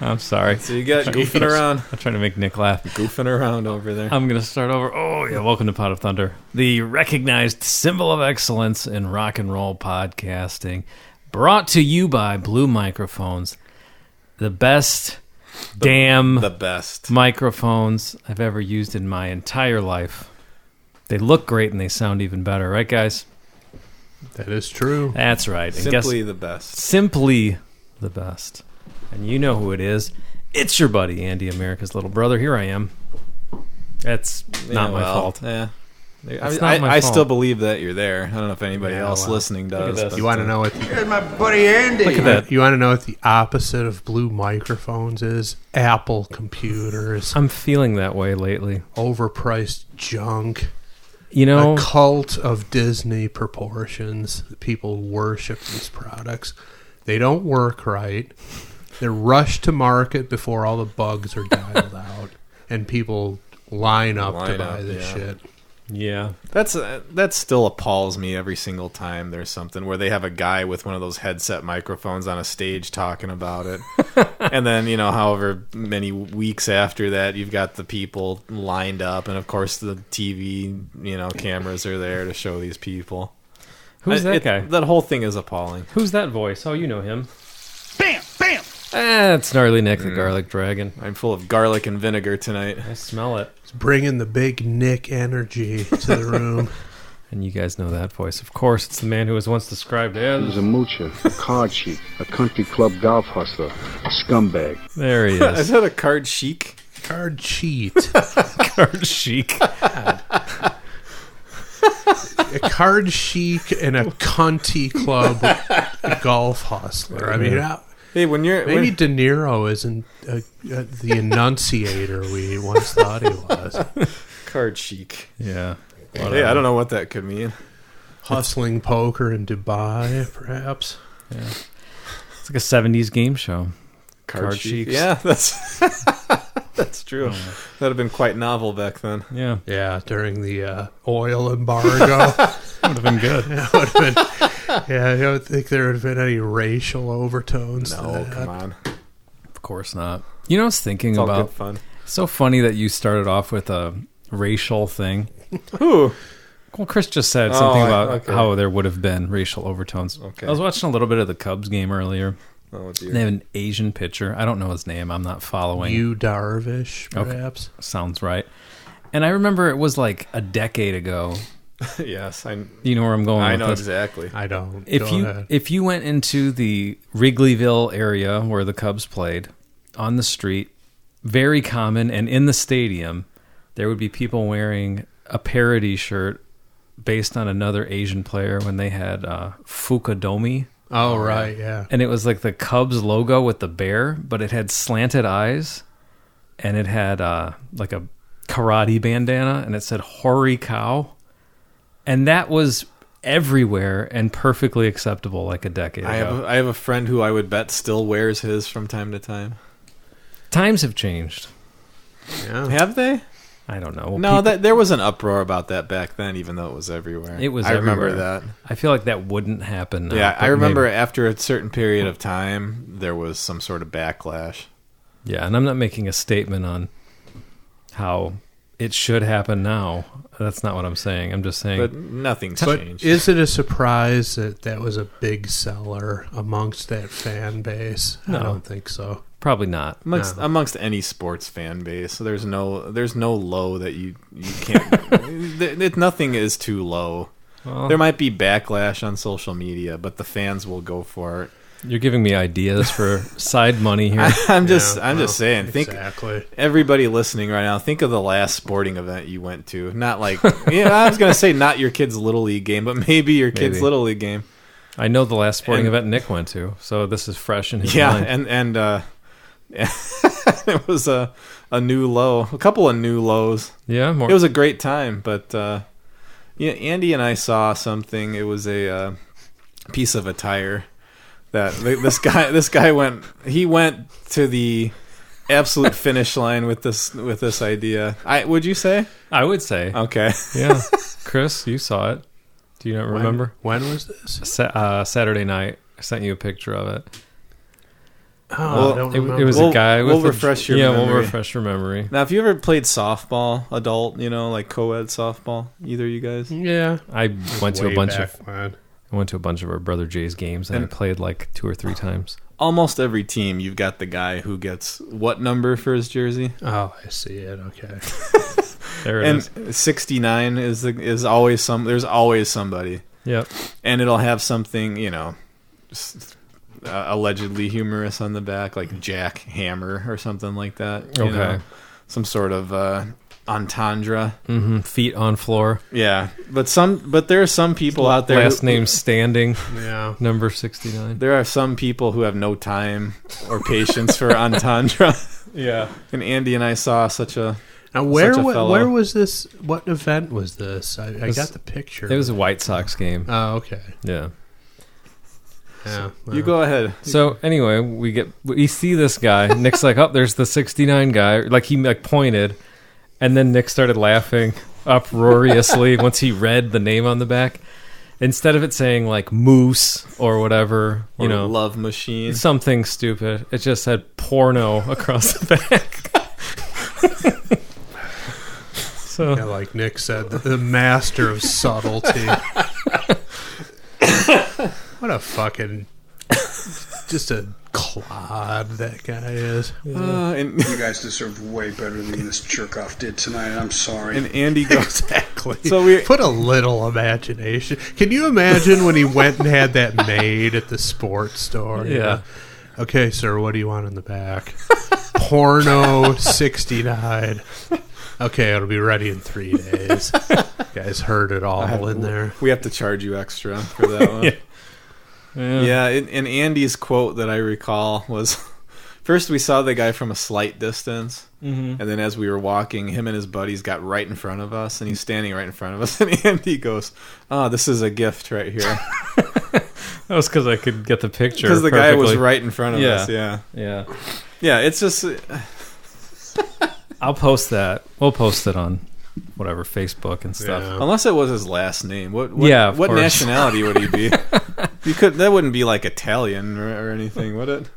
I'm sorry. So you got goofing around. I'm trying to make Nick laugh. Goofing around over there. I'm going to start over. Oh, yeah. Welcome to Pot of Thunder, the recognized symbol of excellence in rock and roll podcasting. Brought to you by Blue Microphones. The best the best microphones I've ever used in my entire life. They look great and they sound even better. Right, guys? That is true. That's right. And Simply the best. Simply the best. And you know who it is. It's your buddy, Andy, America's little brother. Here I am. That's not my fault. Yeah. I still believe that you're there. I don't know if anybody else listening does. You want to know what? Here's my buddy Andy. Look at that. You want to know what the opposite of Blue Microphones is? Apple computers. I'm feeling that way lately. Overpriced junk. You know, a cult of Disney proportions. People worship these products. They don't work right. They're rushed to market before all the bugs are dialed out, and people line up to buy this shit. Yeah, that still appalls me every single time there's something where they have a guy with one of those headset microphones on a stage talking about it. And then, however many weeks after that, you've got the people lined up, and of course the TV, cameras are there to show these people. Who's that guy? That whole thing is appalling. Who's that voice? Oh, you know him. Bam! Bam! It's Gnarly Nick, the Garlic Dragon. I'm full of garlic and vinegar tonight. I smell it. It's bringing the big Nick energy to the room. And you guys know that voice. Of course, it's the man who was once described as... He was a moocher, a card sheik, a country club golf hustler, a scumbag. There he is. Is that a card chic? Card cheat. Card chic. A card chic and a cunty club golf hustler. I mean, hey, maybe De Niro isn't the enunciator we once thought he was. Card chic. Yeah. Hey, I don't know what that could mean. Hustling poker in Dubai, perhaps. Yeah. It's like a 70s game show. Card chics. Yeah, that's true. That'd have been quite novel back then. Yeah. Yeah, during the oil embargo. Would have been good. It would have been. Yeah, I don't think there would have been any racial overtones. No, come on. Of course not. I was thinking It's all about. good fun. It's so funny that you started off with a racial thing. Who? Well, Chris just said something about how there would have been racial overtones. Okay. I was watching a little bit of the Cubs game earlier. Oh, dear. They have an Asian pitcher. I don't know his name. I'm not following. Yu Darvish, perhaps. Okay. Sounds right. And I remember it was like a decade ago. Yes, you know where I'm going. I with know this. exactly. I don't. If you went into the Wrigleyville area where the Cubs played, on the street, very common, and in the stadium, there would be people wearing a parody shirt based on another Asian player when they had Fukadomi. Oh, right, yeah. And it was like the Cubs logo with the bear, but it had slanted eyes, and it had like a karate bandana, and it said "Hoary Cow," and that was everywhere and perfectly acceptable like a decade ago. I have a friend who I would bet still wears his from time to time. Times have changed. Yeah. Have they? I don't know. No, there was an uproar about that back then, even though it was everywhere. It was. I everywhere. remember that. I feel like that wouldn't happen now. Yeah, I remember after a certain period of time, there was some sort of backlash. Yeah, and I'm not making a statement on how it should happen now. That's not what I'm saying. I'm just saying. But nothing's changed. Is it a surprise that was a big seller amongst that fan base? No. I don't think so. Probably not. Amongst any sports fan base, there's no low that you can't. Nothing is too low. Well, there might be backlash on social media, but the fans will go for it. You're giving me ideas for side money here. I'm just saying. Exactly. Think everybody listening right now. Think of the last sporting event you went to. Not like I was gonna say not your kid's little league game, but maybe your kid's little league game. I know the last sporting event Nick went to, so this is fresh in his mind. and it was a new low, a couple of new lows. Yeah, it was a great time, but Andy and I saw something. It was a piece of attire that this guy went to the absolute finish line with this idea. Would you say? I would say. Okay. Yeah, Chris, you saw it. Do you not remember? When was this? Saturday night. I sent you a picture of it. Oh, I don't remember. It was a guy with we'll refresh your we'll memory. refresh your memory. Now, have you ever played softball, adult, like co-ed softball? Either of you guys? Yeah. I went to Way a bunch back of when. our brother Jay's games, and I played like 2 or 3 times. Almost every team, you've got the guy who gets what number for his jersey? Oh, I see it. Okay. There it is. And 69 is always there's always somebody. Yep. And it'll have something, allegedly humorous on the back, like Jack Hammer or something like that. you Okay. know? Some sort of entendre. Feet on floor. Yeah, but there are some people out there. Last name standing. Yeah. Number 69. There are some people who have no time or patience for entendre. Yeah. And Andy and I saw such a. Now, Such a fellow. where was this? What event was this? I got the picture. It was a White Sox game. Oh, okay. Yeah. Yeah. You go ahead. So anyway, we see this guy. Nick's like, oh, there's the 69 guy. Like he pointed, and then Nick started laughing uproariously once he read the name on the back. Instead of it saying like Moose or whatever, Or Love Machine. something stupid, it just said porno across the back. So Yeah, like Nick said, the master of subtlety. What a fucking... Just a clod that guy is. And You guys deserve way better than this jerk-off did tonight. I'm sorry. and Andy goes. Exactly. So we. Put a little imagination. Can you imagine when he went and had that made at the sports store? You Yeah. know? Okay, sir, what do you want in the back? Porno 69. Okay, it'll be ready in 3 days. You guys heard it all in there. We have to charge you extra for that one. Yeah, and Andy's quote that I recall was, first we saw the guy from a slight distance, and then as we were walking, him and his buddies got right in front of us, and he's standing right in front of us, and Andy goes, oh, this is a gift right here. that was because I could get the picture. Because the guy was perfectly. right in front of Yeah. us, yeah. Yeah. Yeah, it's just... I'll post that. We'll post it on whatever, Facebook and stuff. Yeah. Unless it was his last name. What Yeah, of what course. nationality would he be? That wouldn't be like Italian or anything, would it?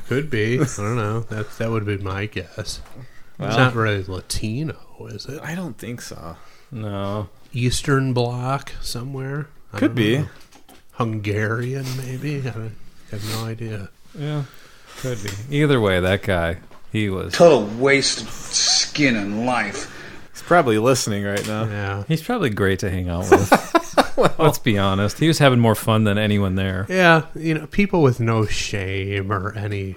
Could be. I don't know. That would have been my guess. Well, It's not really Latino, is it? I don't think so. No. Eastern Bloc somewhere? I Could don't be. know. Hungarian, maybe? I have no idea. Yeah. Could be. Either way, that guy, he was. Total waste of skin and life. He's probably listening right now. Yeah. He's probably great to hang out with. Let's be honest. He was having more fun than anyone there. Yeah, people with no shame or any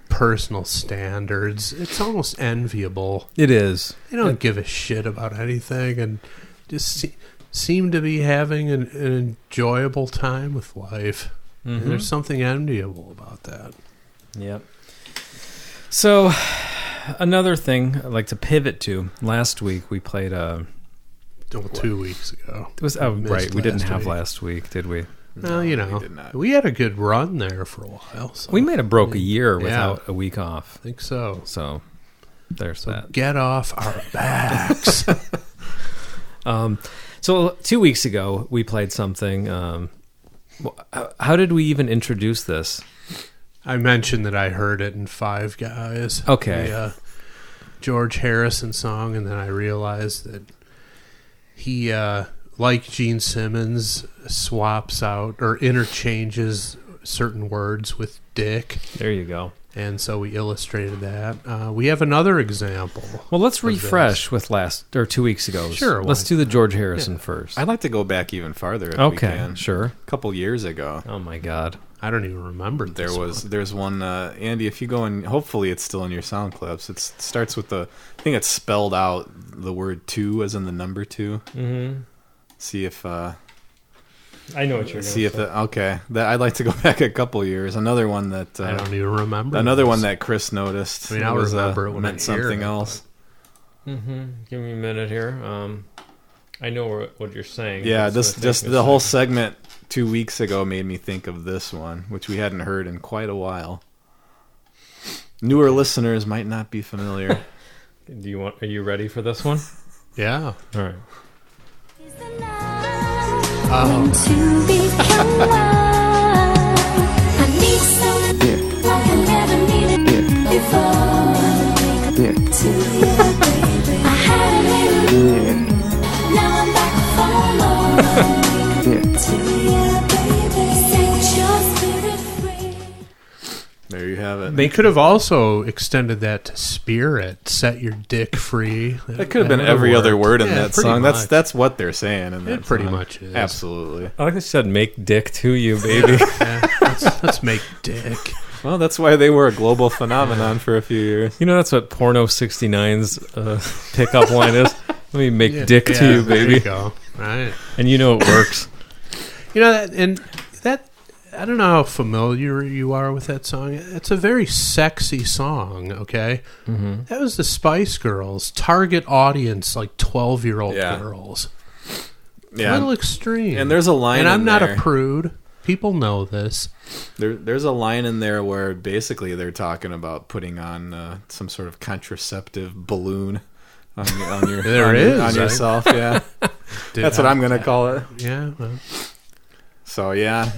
personal standards. It's almost enviable. It is. They don't give a shit about anything and just seem to be having an enjoyable time with life. And there's something enviable about that. Yep. So, another thing I'd like to pivot to. Last week we played 2 weeks ago. it was We missed right. We didn't last have week. last week, did we? Well, we did not. we had a good run there for a while. So We might have broke a year Yeah. without a week off. I think so. So, there's that. Get off our backs. So 2 weeks ago we played something. How did we even introduce this? I mentioned that I heard it in Five Guys. Okay. The George Harrison song, and then I realized that he, like Gene Simmons, swaps out or interchanges certain words with dick, There you go. and so we illustrated that. We have another example. Well, let's this. refresh with 2 weeks ago. Sure, Let's why do the George Harrison first. I'd like to go back even farther if we Okay, can. sure. A couple years ago. Oh my God. I don't even remember this There's one Andy, if you go and hopefully it's still in your sound clips. It starts with I think it's spelled out the word 2 as in the number 2. Mm-hmm. See if I know what you're see if that I'd like to go back a couple years. Another one that I don't even remember. another this. one that Chris noticed. I mean, I'll was, remember it when meant I hear something it, else. Mm-hmm. Give me a minute here. I know what you're saying. Yeah, It's this gonna take just me a the whole second. segment 2 weeks ago made me think of this one, which we hadn't heard in quite a while. Newer listeners might not be familiar. Are you ready for this one? Yeah. All right. Oh. To become one. I need some Yeah. never needed before. To you, baby. I had a little. Now I'm back for more. To you, baby. Set your spirit free. There you have it. They could have also extended that to spirit, set your dick free. That could have been every other word in that pretty song. much. That's what they're saying in that It pretty song. much is. Absolutely. I like that she said, "Make dick to you, baby." Yeah, let's make dick. Well, that's why they were a global phenomenon for a few years. You know, that's what Porno 69's pickup line is. Let me make dick to you, There baby. you go. Right. And you know it works. You know that I don't know how familiar you are with that song. It's a very sexy song, okay? Mm-hmm. That was the Spice Girls. Target audience, like 12-year-old girls. Yeah. A little extreme. And there's a line and I'm in not there. a prude. People know this. There's a line in there where basically they're talking about putting on some sort of contraceptive balloon on your There on, is, on yourself. Yeah, that's what I'm going to call it. Yeah. Well. So yeah,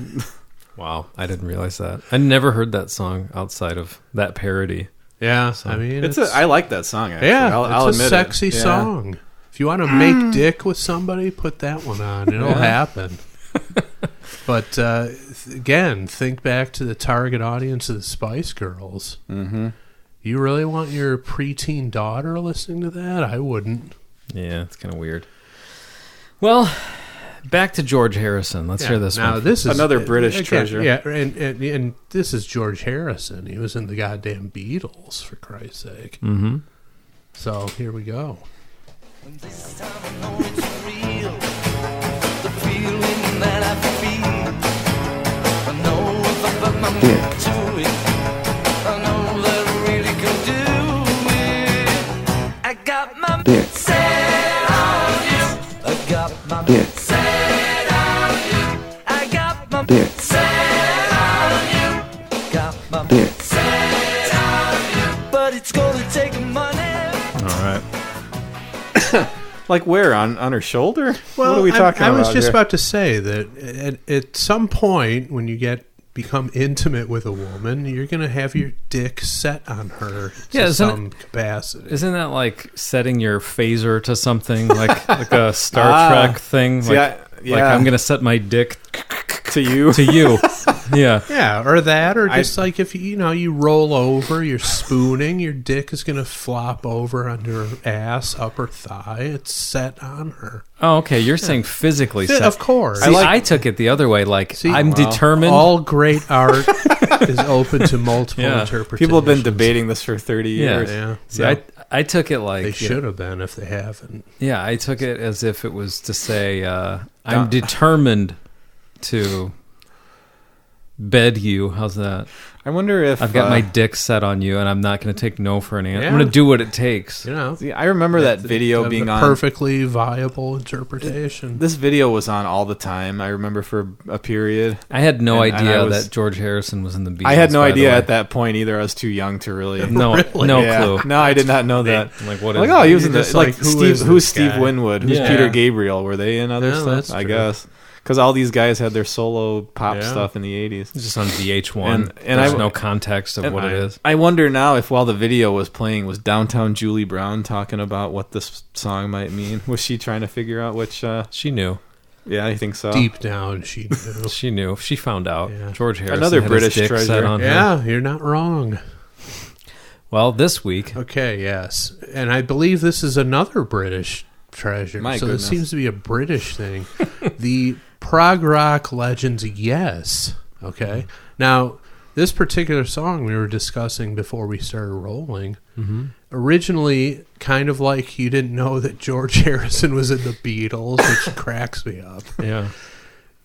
Wow, I didn't realize that. I never heard that song outside of that parody. Yeah, I mean, I like that song. Actually. Yeah, I'll it's admit a sexy it. Yeah. song. If you want to make dick with somebody, put that one on. It'll happen. But again, think back to the target audience of the Spice Girls. Mm-hmm. You really want your preteen daughter listening to that? I wouldn't. Yeah, it's kind of weird. Well, back to George Harrison. Let's hear this now, one. this is Another British treasure. Yeah, and this is George Harrison. He was in the goddamn Beatles, for Christ's sake. Mm-hmm. So here we go. This time I know it's real. The feeling that I feel. I know if I put my mind to it, I know that I really can do it. I got my set on you. I got my set on you. I got my set on you. Got my set on you. But it's gonna take money. All right. Like where on her shoulder? Well, what are we talking about? I was just here? about to say that at some point when you become intimate with a woman, you're going to have your dick set on her to isn't some capacity. Isn't that like setting your phaser to something like a Star Trek thing? See, Like I'm gonna set my dick to you. to you. Yeah. Yeah, or that, or just like if you roll over, you're spooning, your dick is going to flop over on your ass, upper thigh. It's set on her. Oh, okay. You're saying physically set. Of course. See, I took it the other way. Like I'm determined. All great art is open to multiple Yeah. interpretations. People have been debating this for 30 years. Yeah. See, No, I took it like they should have been if they haven't. Yeah, I took it as if it was to say I'm determined to bed you. How's that? I wonder if I've got my dick set on you, and I'm not going to take no for an answer. Yeah. I'm going to do what it takes. You know, See, I remember that video being the on. perfectly viable interpretation. This video was on all the time. I remember for a period. I had no And idea I was- that George Harrison was in the Beatles. I had no by the idea way. at that point either. I was too young to really. No, Really? no Yeah. clue. No, I did not know that. I'm like, what is Like, it? oh, he was in You're the just like like, who Steve. is Who's this Steve guy? Winwood? Who's Yeah. Peter Gabriel? Were they in other Yeah, stuff? that's I true. guess because all these guys had their solo pop Yeah. stuff in the '80s. It's just on VH1. And There's I- no context of what it is. I wonder now if while the video was playing, was Downtown Julie Brown talking about what this song might mean? Was she trying to figure out which? She knew. Yeah, I think so. Deep down, she knew. She knew. She found out. Yeah. George Harrison Another had British his dick set treasure. on her. Yeah, you're not wrong. Well, this week, Okay, yes. And I believe this is another British treasure. My so goodness. this seems to be a British thing. The prog rock legends, Yes. Okay. Now, this particular song we were discussing before we started rolling, originally kind of like you didn't know that George Harrison was in the Beatles, which cracks me up. yeah.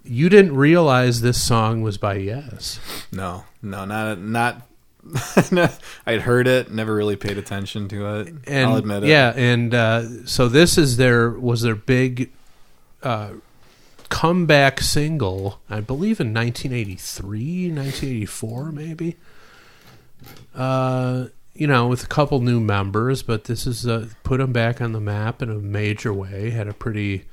You didn't realize this song was by Yes. No, not. I'd heard it, never really paid attention to it. And I'll admit it. Yeah, and so this is their big comeback single, I believe in 1983, 1984 maybe. With a couple new members, but this is put them back on the map in a major way. Had a pretty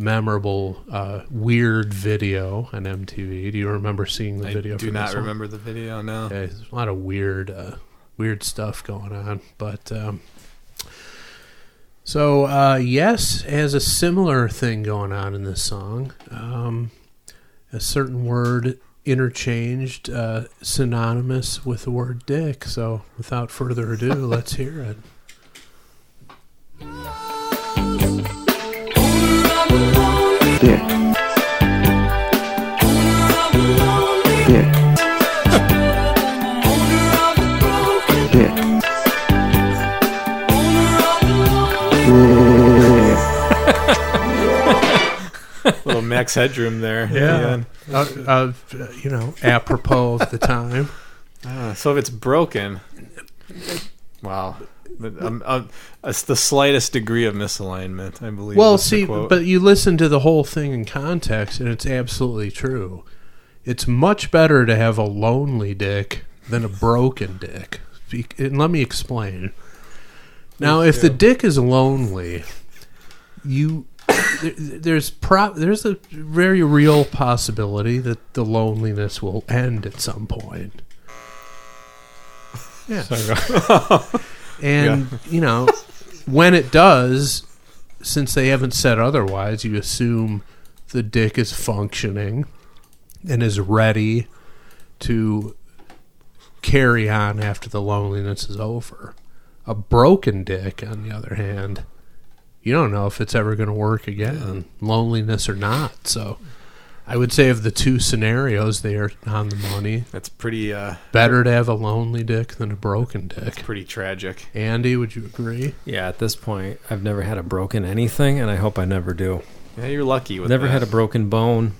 memorable, weird video on MTV. Do you remember seeing the video? I do not remember the video, no. Yeah, there's a lot of weird stuff going on. But Yes has a similar thing going on in this song. A certain word interchanged, synonymous with the word dick. So without further ado, let's hear it. Dick. Dick. Dick. Little Max Headroom there. Yeah. Apropos of the time. So if it's broken, wow. It's the slightest degree of misalignment, I believe. Well, was the see, quote. but you listen to the whole thing in context, and it's absolutely true. It's much better to have a lonely dick than a broken dick. And let me explain. Now, if the dick is lonely, there's a very real possibility that the loneliness will end at some point. Yeah. And, when it does, since they haven't said otherwise, you assume the dick is functioning and is ready to carry on after the loneliness is over. A broken dick, on the other hand, you don't know if it's ever going to work again, loneliness or not. So I would say of the two scenarios, they are on the money. That's pretty... better to have a lonely dick than a broken dick. pretty tragic. Andy, would you agree? Yeah, at this point, I've never had a broken anything, and I hope I never do. Yeah, you're lucky with Never that. had a broken bone.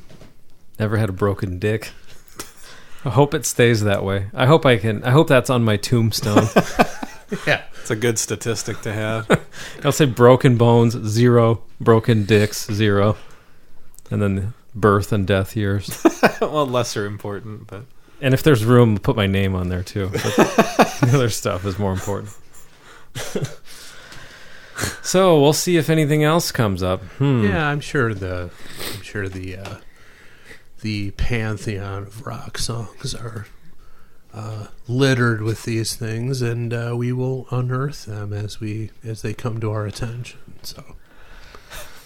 Never had a broken dick. I hope it stays that way. I hope that's on my tombstone. Yeah. It's a good statistic to have. I'll say broken bones, 0. Broken dicks, 0. And then birth and death years. Well, lesser important, but... And if there's room, put my name on there, too. But the other stuff is more important. So, we'll see if anything else comes up. Yeah, I'm sure the pantheon of rock songs are littered with these things, and we will unearth them as they come to our attention. So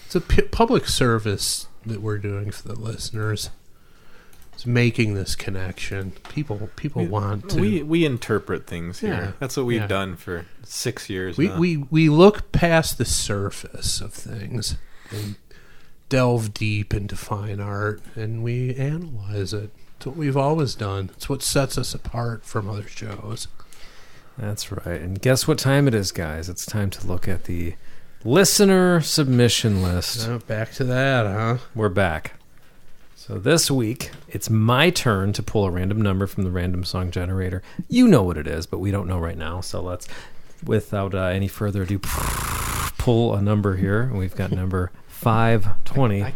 it's a public service that we're doing for the listeners. It's making this connection. People want to. We interpret things here. Yeah. That's what we've done for 6 years We now. we look past the surface of things and delve deep into fine art, and we analyze it. It's what we've always done. It's what sets us apart from other shows. That's right. And guess what time it is, guys? It's time to look at the listener submission list. Back to that, huh? We're back. So this week, it's my turn to pull a random number from the random song generator. You know what it is, but we don't know right now. So let's, without any further ado, pull a number here. We've got number 520. I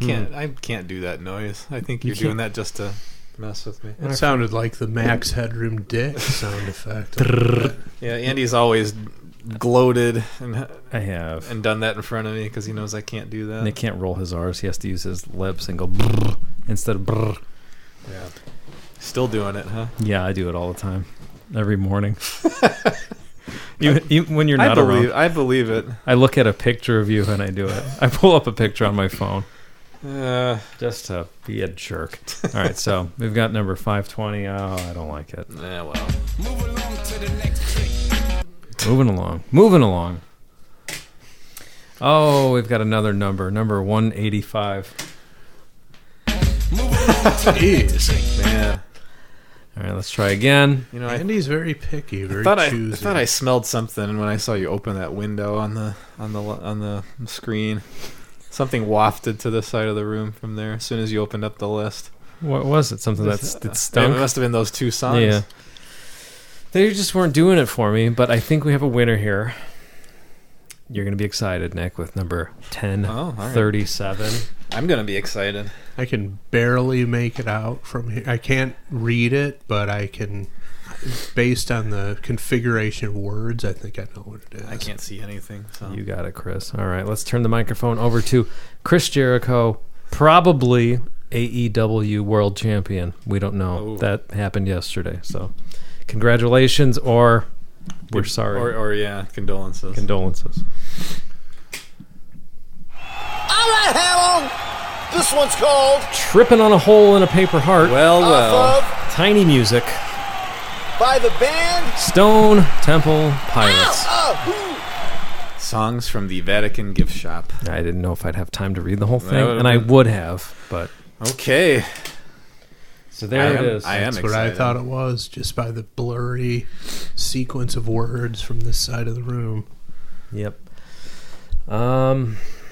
can't do that noise. I think you're doing that just to mess with me. It sounded like the Max Headroom dick sound effect. Yeah, Andy's always gloated I have. and done that in front of me because he knows I can't do that. And he can't roll his R's. He has to use his lips and go brrr instead of brrr. Yeah. Still doing it, huh? Yeah, I do it all the time. Every morning. Even when you're not around. I believe it. I look at a picture of you and I do it. I pull up a picture on my phone. Just To be a jerk. All right, so we've got number 520. Oh, I don't like it. well. Moving along. Oh, we've got another number 185. Jeez. Man. All right, let's try again. You know, Andy's very picky, very I choosy. thought I smelled something when I saw you open that window on the screen. Something wafted to the side of the room from there as soon as you opened up the list. What was it? Something that stunk? It must have been those two songs. Yeah. They just weren't doing it for me, but I think we have a winner here. You're going to be excited, Nick, with number 1037. I'm going to be excited. I can barely make it out from here. I can't read it, but I can based on the configuration of words, I think I know what it is. I can't see anything. So. You got it, Chris. All right, let's turn the microphone over to Chris Jericho, probably AEW World Champion. We don't know. Ooh. That happened yesterday. So, congratulations, or we're sorry. Or yeah, condolences. Condolences. All right, Hamon. This one's called Trippin' on a Hole in a Paper Heart. Well, Off of Tiny Music. by the band Stone Temple Pilots. songs from the Vatican gift shop. I didn't know if I'd have time to read the whole thing, would've and I been- would have, but Okay. so there it is. I am That's excited. what I thought it was, just by the blurry sequence of words from this side of the room. Yep.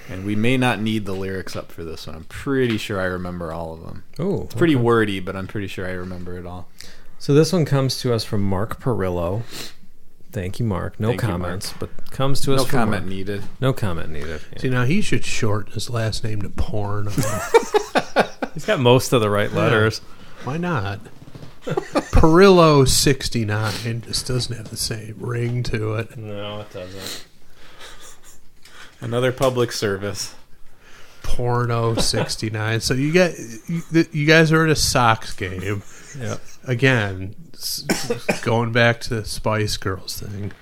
And we may not need the lyrics up for this one. I'm pretty sure I remember all of them. Oh, It's pretty wordy, but I'm pretty sure I remember it all. So this one comes to us from Mark Perillo. Thank you, Mark. No Thank you, comments, but comes to us No from comment Mark. needed. No comment needed. Yeah. See, now he should shorten his last name to Porn. He's got most of the right letters. Why not? Perillo 69 just doesn't have the same ring to it. No, it doesn't. Another public service. Porno 69. So you guys are at a Sox game. Yeah. Again, going back to the Spice Girls thing.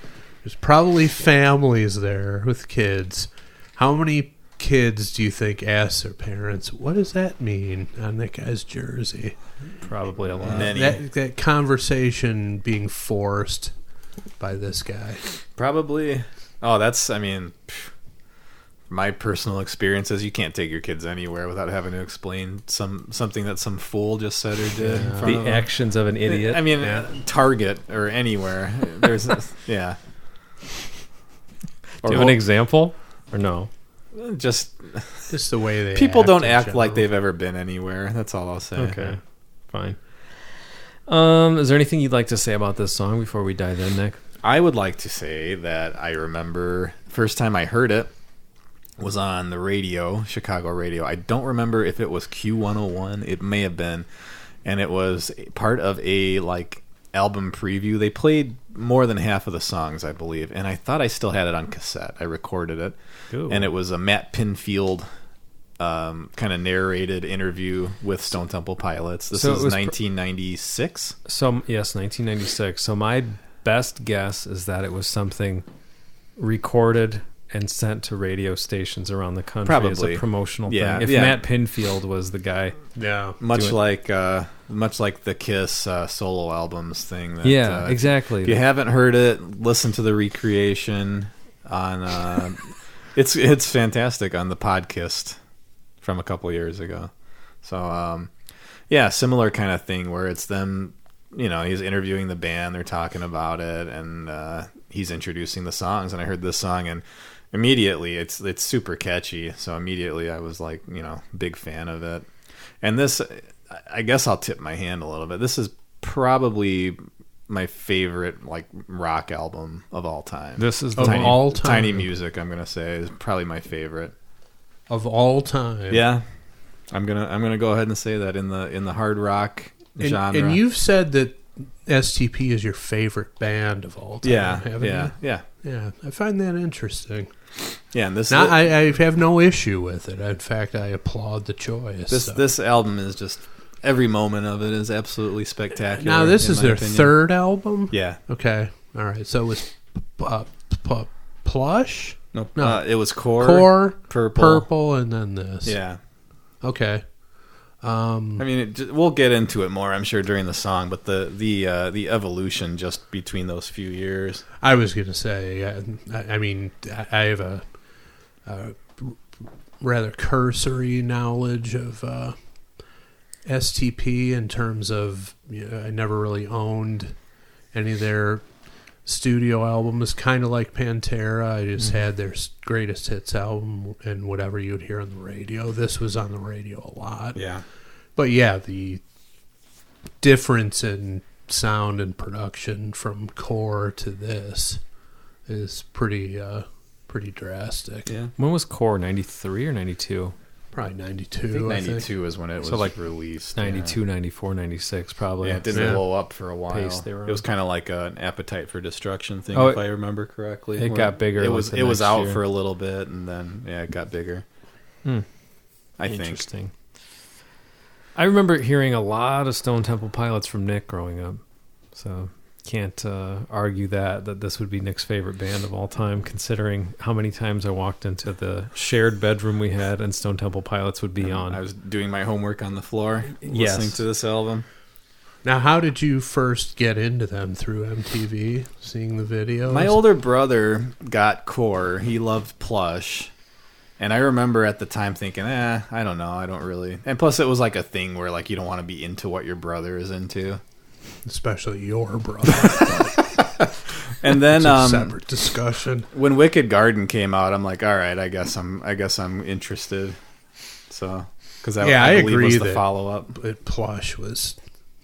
There's probably families there with kids. How many kids do you think ask their parents, what does that mean on that guy's jersey? Probably a lot. Many. That conversation being forced by this guy. Probably. Oh, that's, I mean, my personal experiences. You can't take your kids anywhere without having to explain something that some fool just said or did. In front The of them. actions of an idiot. I mean, Target or anywhere. There's, yeah. Do you have an example? Or no? Just Just the way they people don't in act general. like they've ever been anywhere. That's all I'll say. Okay. Fine. Is there anything you'd like to say about this song before we dive in, Nick? I would like to say that I remember first time I heard it was on the radio, Chicago radio. I don't remember if it was Q101. It may have been, and it was part of a album preview. They played more than half of the songs, I believe, and I thought I still had it on cassette. I recorded it, Ooh. and it was a Matt Pinfield kind of narrated interview with Stone Temple Pilots. This So it is was 1996. So yes, 1996. So my best guess is that it was something recorded and sent to radio stations around the country as Probably. a promotional Yeah, thing. If yeah. Matt Pinfield was the guy, Yeah. Much Do like the Kiss solo albums thing. That, yeah, If exactly. you haven't heard it, listen to the recreation on. It's fantastic on the podcast from a couple years ago. So yeah, similar kind of thing where it's them. You know, he's interviewing the band, they're talking about it, and he's introducing the songs. And I heard this song, and immediately it's super catchy. So immediately I was like, big fan of it. And this, I guess I'll tip my hand a little bit. This is probably my favorite rock album of all time. This is Of the all time. Tiny Music, I'm gonna say, is probably my favorite. Of all time. Yeah, I'm gonna go ahead and say that in the hard rock genre. And you've said that STP is your favorite band of all time, haven't you? yeah. Yeah, I find that interesting. Yeah, and this Now, I have no issue with it. In fact, I applaud the choice. this album is just every moment of it is absolutely spectacular. Now, this in is my their opinion. third album? Yeah. Okay. All right. So it was Plush? No, No. it was Core, Core, Purple. and then this. Yeah. Okay. I mean, we'll get into it more, I'm sure, during the song, but the evolution just between those few years. I was going to say, I mean, I have a rather cursory knowledge of STP in terms of, I never really owned any of their studio albums, kind of like Pantera. I just had their greatest hits album and whatever you would hear on the radio. This was on the radio a lot. Yeah. But yeah, the difference in sound and production from Core to this is pretty drastic. Yeah. When was Core? 93 or 92? Probably 92. I think I think. 92 is when it was So, like, released. 92, 94, 96 probably. Yeah, it didn't Yeah. blow up for a while. Pace they were It was on. kind of like an Appetite for Destruction thing, Oh, if I remember correctly. it where got bigger, It like, was the it was next out year. for a little bit, and then it got bigger. Hmm. I think. Interesting. I remember hearing a lot of Stone Temple Pilots from Nick growing up, so can't argue that this would be Nick's favorite band of all time, considering how many times I walked into the shared bedroom we had and Stone Temple Pilots would be on. I was doing my homework on the floor, Yes. listening to this album. Now, how did you first get into them? Through MTV, seeing the videos? My older brother got Core. He loved Plush. And I remember at the time thinking, I don't know, I don't really. And plus, it was like a thing where like you don't want to be into what your brother is into. Especially your brother. And then It's a separate discussion. when Wicked Garden came out, I'm like, all right, I guess I'm interested. So because Yeah, I I believe agree was the that- follow up. But Plush was...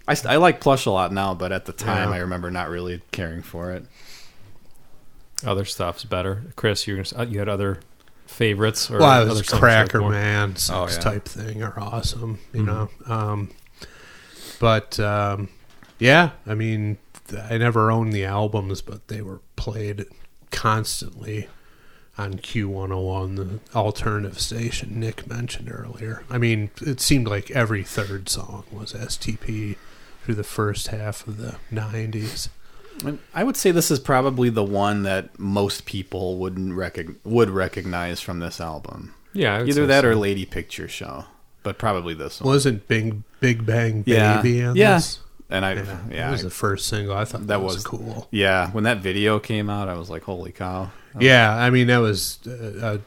I like Plush a lot now, but at the time, Yeah. I remember not really caring for it. Other stuff's better. Chris, you had other favorites? Or Well, I other was songs Cracker you liked more? Man, Sex yeah. type thing are awesome, you Mm-hmm. know. But yeah, I mean, I never owned the albums, but they were played constantly on Q101, the alternative station Nick mentioned earlier. I mean, it seemed like every third song was STP through the first half of the 90s. And I would say this is probably the one that most people would recognize from this album. Yeah, I would Either say that so. or Lady Picture Show, but probably this one. Wasn't Big Bang Yeah. Baby on Yeah. this? And That was the first single. I thought that was cool. Yeah, when that video came out, I was like, "Holy cow!" Yeah, I mean, that was a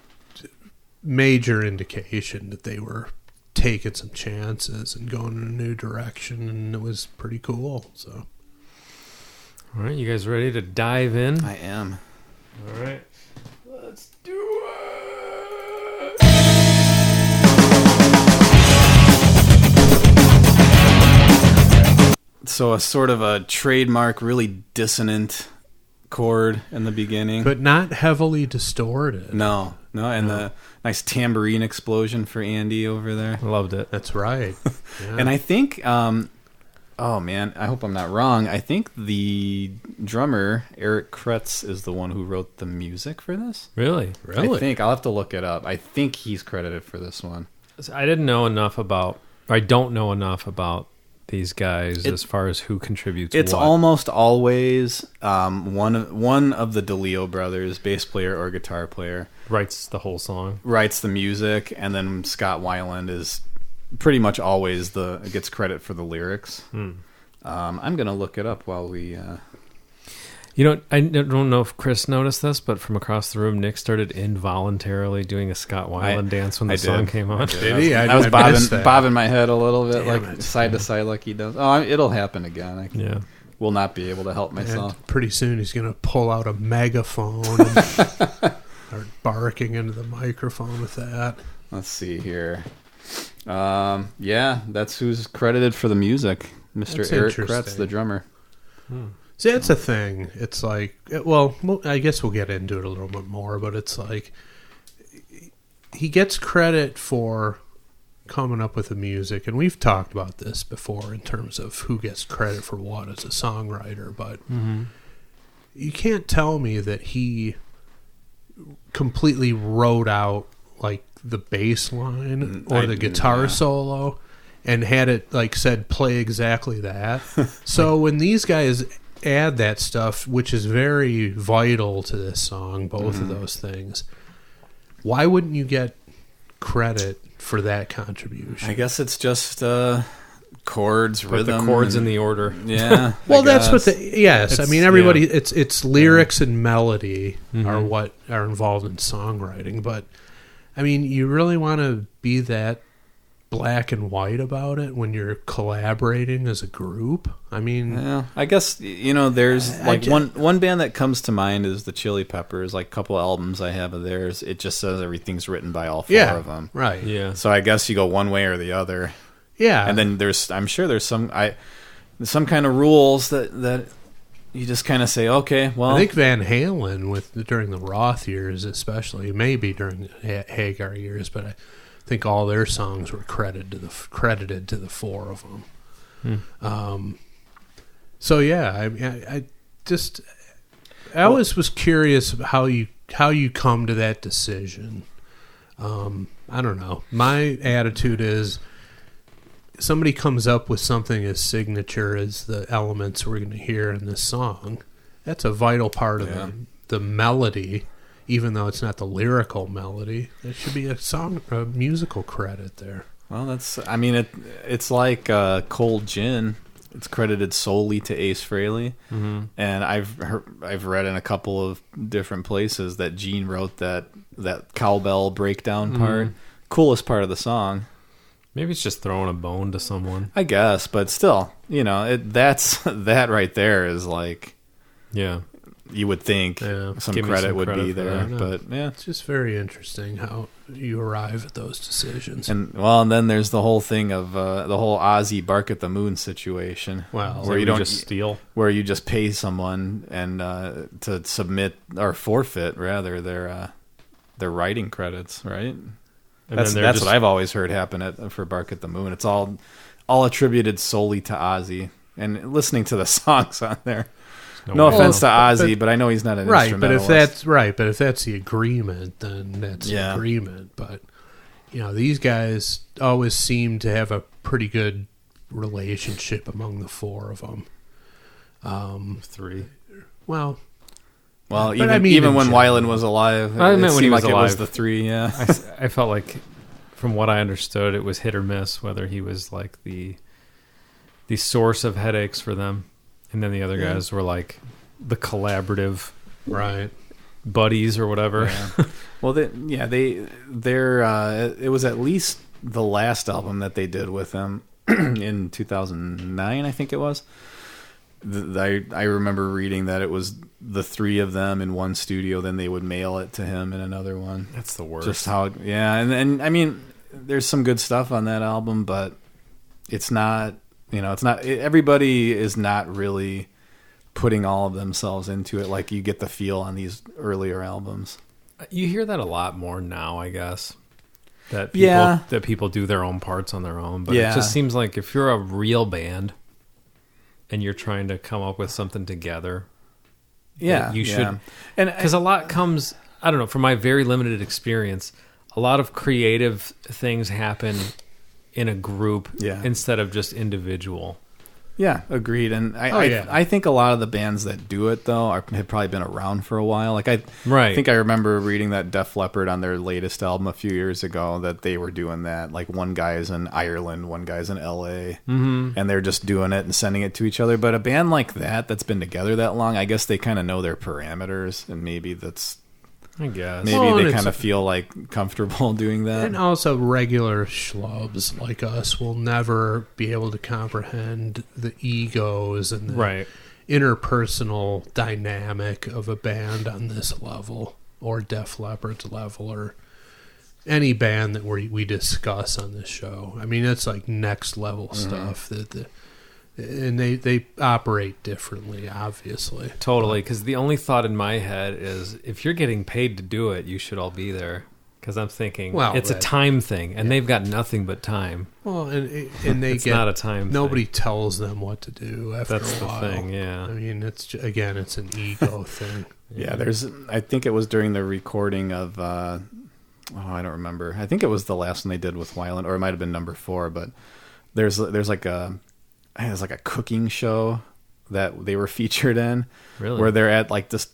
major indication that they were taking some chances and going in a new direction, and it was pretty cool. So, All right, you guys ready to dive in? I am. All right. Let's do it. So a sort of a trademark, really dissonant chord in the beginning. but not heavily distorted. No, and the nice tambourine explosion for Andy over there. I loved it. That's right. Yeah. And I think, oh man, I hope I'm not wrong. I think the drummer, Eric Kretz, is the one who wrote the music for this. Really? Really? I think, I'll have to look it up. I think he's credited for this one. I didn't know enough about, or I don't know enough about these guys as far as who contributes It's what. almost always one of the DeLeo brothers, bass player or guitar player, Writes the whole song. writes the music, and then Scott Weiland is pretty much always gets credit for the lyrics. I'm gonna look it up while we. You know, I don't know if Chris noticed this, but from across the room, Nick started involuntarily doing a Scott Weiland dance when the I song did. came on. Did he? I was missed that. bobbing my head a little bit, Damn like it. side to side, like he does. Oh, it'll happen again. I Yeah. will not be able to help myself. And pretty soon he's going to pull out a megaphone and start barking into the microphone with that. Let's see here. Yeah, that's who's credited for the music, Mr. That's Eric interesting. Kretz, the drummer. See, that's a thing. It's like, well, I guess we'll get into it a little bit more, but it's like he gets credit for coming up with the music, and we've talked about this before in terms of who gets credit for what as a songwriter, but you can't tell me that he completely wrote out like the bass line or the guitar solo and had it like said play exactly that. So when these guys add that stuff, which is very vital to this song, both of those things, why wouldn't you get credit for that contribution? I guess it's just chords, Put rhythm, the chords in and- the order. Yeah. Well, I that's what guess. yes. I It's- mean, everybody. yeah. It's lyrics and melody Mm-hmm. are what are involved in songwriting. But I mean, you really want to be that black and white about it when you're collaborating as a group. I mean, Yeah, I guess there's like one band that comes to mind is the Chili Peppers. Like a couple albums I have of theirs, it just says everything's written by all four of them. right. Yeah. So I guess you go one way or the other, Yeah, and then I'm sure there's some kind of rules that you just kind of say, okay, well, I think Van Halen during the Roth years, especially maybe during the Hagar years, but I think all their songs were credited to the four of them. So yeah, I always was curious how you come to that decision. I don't know. My attitude is, somebody comes up with something as signature as the elements we're going to hear in this song. That's a vital part of the melody, even though it's not the lyrical melody. There should be a musical credit there. Well, it's like Cold Gin. It's credited solely to Ace Frehley, and I've read in a couple of different places that Gene wrote that cowbell breakdown part. Coolest part of the song. Maybe it's just throwing a bone to someone, I guess, but still, that right there is like, yeah, you would think some credit would be there, but yeah, it's just very interesting how you arrive at those decisions. And then there's the whole thing of the whole Ozzy Bark at the Moon situation. Wow, where you don't just steal, where you just pay someone and to submit or forfeit rather their writing credits, right? And that's what I've always heard happen for Bark at the Moon. It's all attributed solely to Ozzy. And listening to the songs on there, no offense to Ozzy, but I know he's not an instrumentalist. But if that's the agreement, then that's the agreement. But these guys always seem to have a pretty good relationship among the four of them. Three. Well, even when Weiland was alive, I meant when he was like alive. It was the three. Yeah, I felt like, from what I understood, it was hit or miss whether he was like the source of headaches for them, and then the other guys were like the collaborative buddies or whatever. Yeah. Well, it was at least the last album that they did with them in 2009, I think it was. I remember reading that it was the three of them in one studio, then they would mail it to him in another one. That's the worst. Just how, and I mean, there's some good stuff on that album, but it's not, everybody is not really putting all of themselves into it like you get the feel on these earlier albums. You hear that a lot more now, I guess. That people do their own parts on their own, but it just seems like if you're a real band and you're trying to come up with something together, you should. And because a lot comes, I don't know, from my very limited experience, a lot of creative things happen in a group instead of just individual. Yeah, agreed. And I think a lot of the bands that do it though have probably been around for a while. Like I think I remember reading that Def Leppard on their latest album a few years ago that they were doing that. Like one guy's in Ireland, one guy's in LA, and they're just doing it and sending it to each other. But a band like that's been together that long, I guess they kind of know their parameters, and maybe that's. I guess. Maybe they kind of feel like comfortable doing that. And also regular schlubs like us will never be able to comprehend the egos and the interpersonal dynamic of a band on this level, or Def Leppard's level, or any band that we discuss on this show. I mean, it's like next level stuff and they operate differently, obviously. Totally, because the only thought in my head is if you're getting paid to do it, you should all be there. Because I'm thinking it's a time thing, and they've got nothing but time. Well, and it's not a time nobody thing. tells them what to do after That's a while. the thing, yeah. I mean, it's an ego thing. Yeah, I think it was during the recording of, I don't remember. I think it was the last one they did with Weiland, or it might have been number 4, but there's like a cooking show that they were featured in, where they're at like this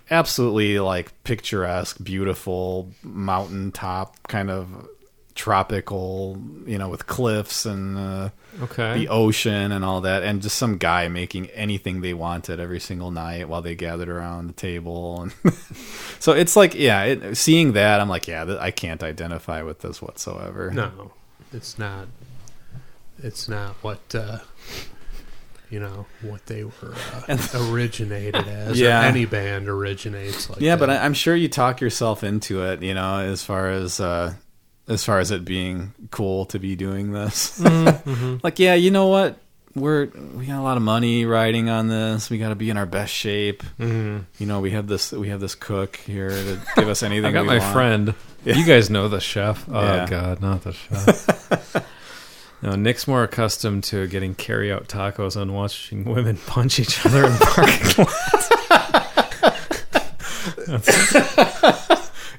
absolutely like picturesque, beautiful mountaintop kind of tropical, with cliffs and the ocean and all that, and just some guy making anything they wanted every single night while they gathered around the table. And so it's like, seeing that, I'm like, I can't identify with this whatsoever. No, it's not. It's not what what they were originated as. Or any band originates like that. Yeah, but I'm sure you talk yourself into it. As far as it being cool to be doing this. Mm-hmm. Like, you know what? We got a lot of money riding on this. We got to be in our best shape. Mm-hmm. We have this cook here to give us anything. I got we my want. friend. You guys know the chef. Oh, Yeah. God, not the chef. No, Nick's more accustomed to getting carry-out tacos and watching women punch each other in parking lots.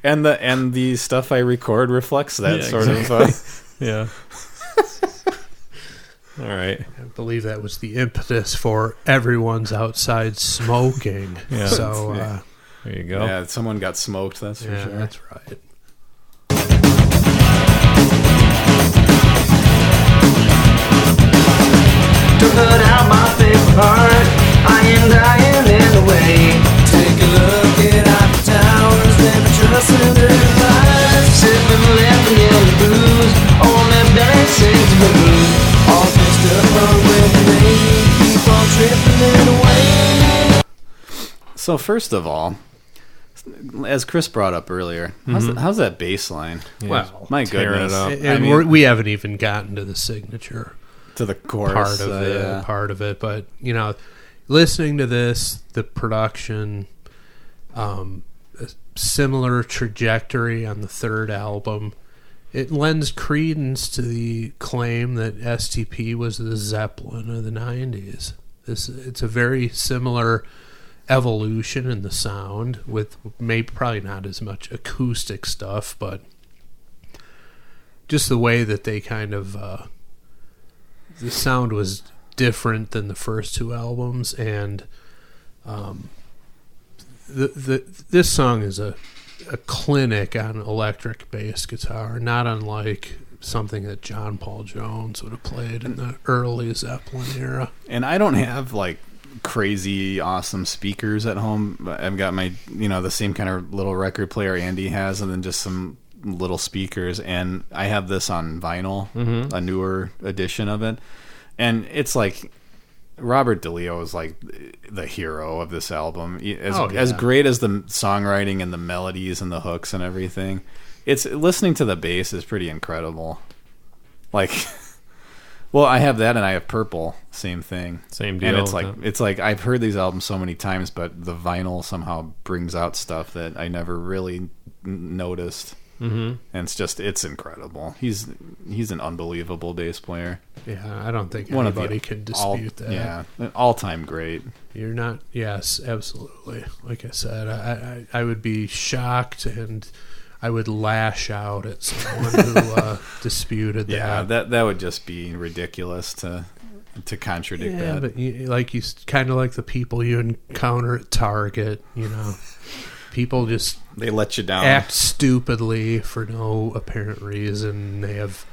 And the stuff I record reflects that Yeah, sort exactly. of. Yeah. All right. I believe that was the impetus for everyone's outside smoking. Yeah. So, Yeah. There you go. Yeah, someone got smoked. That's for yeah, sure. that's right. To put out my favorite part, I am dying in the way. Take a look at our towers, never trusting the lies. Sipping, laughing in the booze, on that belly sings the blues. All fixed up on with the rain, keep on tripping it away. So first of all, as Chris brought up earlier, how's that bass line? Well, My tearing goodness. it up. and I mean, we haven't even gotten to the signature to the chorus part of it. But, listening to this, the production, a similar trajectory on the third album, it lends credence to the claim that STP was the Zeppelin of the 90s. It's a very similar evolution in the sound, with maybe probably not as much acoustic stuff, but just the way that they kind of the sound was different than the first two albums, and this song is a clinic on electric bass guitar, not unlike something that John Paul Jones would have played in the early Zeppelin era. And I don't have like crazy awesome speakers at home. I've got my the same kind of little record player Andy has, and then just some little speakers, and I have this on vinyl, a newer edition of it, and it's like Robert DeLeo is like the hero of this album. As great as the songwriting and the melodies and the hooks and everything, it's listening to the bass is pretty incredible. Like, well, I have that and I have Purple, same thing, Same deal. and it's like I've heard these albums so many times, but the vinyl somehow brings out stuff that I never really noticed. And it's incredible. He's an unbelievable bass player. Yeah, I don't think One of anybody the can dispute that. Yeah, all-time great. You're not. Yes, absolutely. Like I said, I would be shocked and I would lash out at someone who disputed Yeah, that. that would just be ridiculous to contradict Yeah, that. but you kind of like the people you encounter at Target. People just They let you down. act stupidly for no apparent reason. They have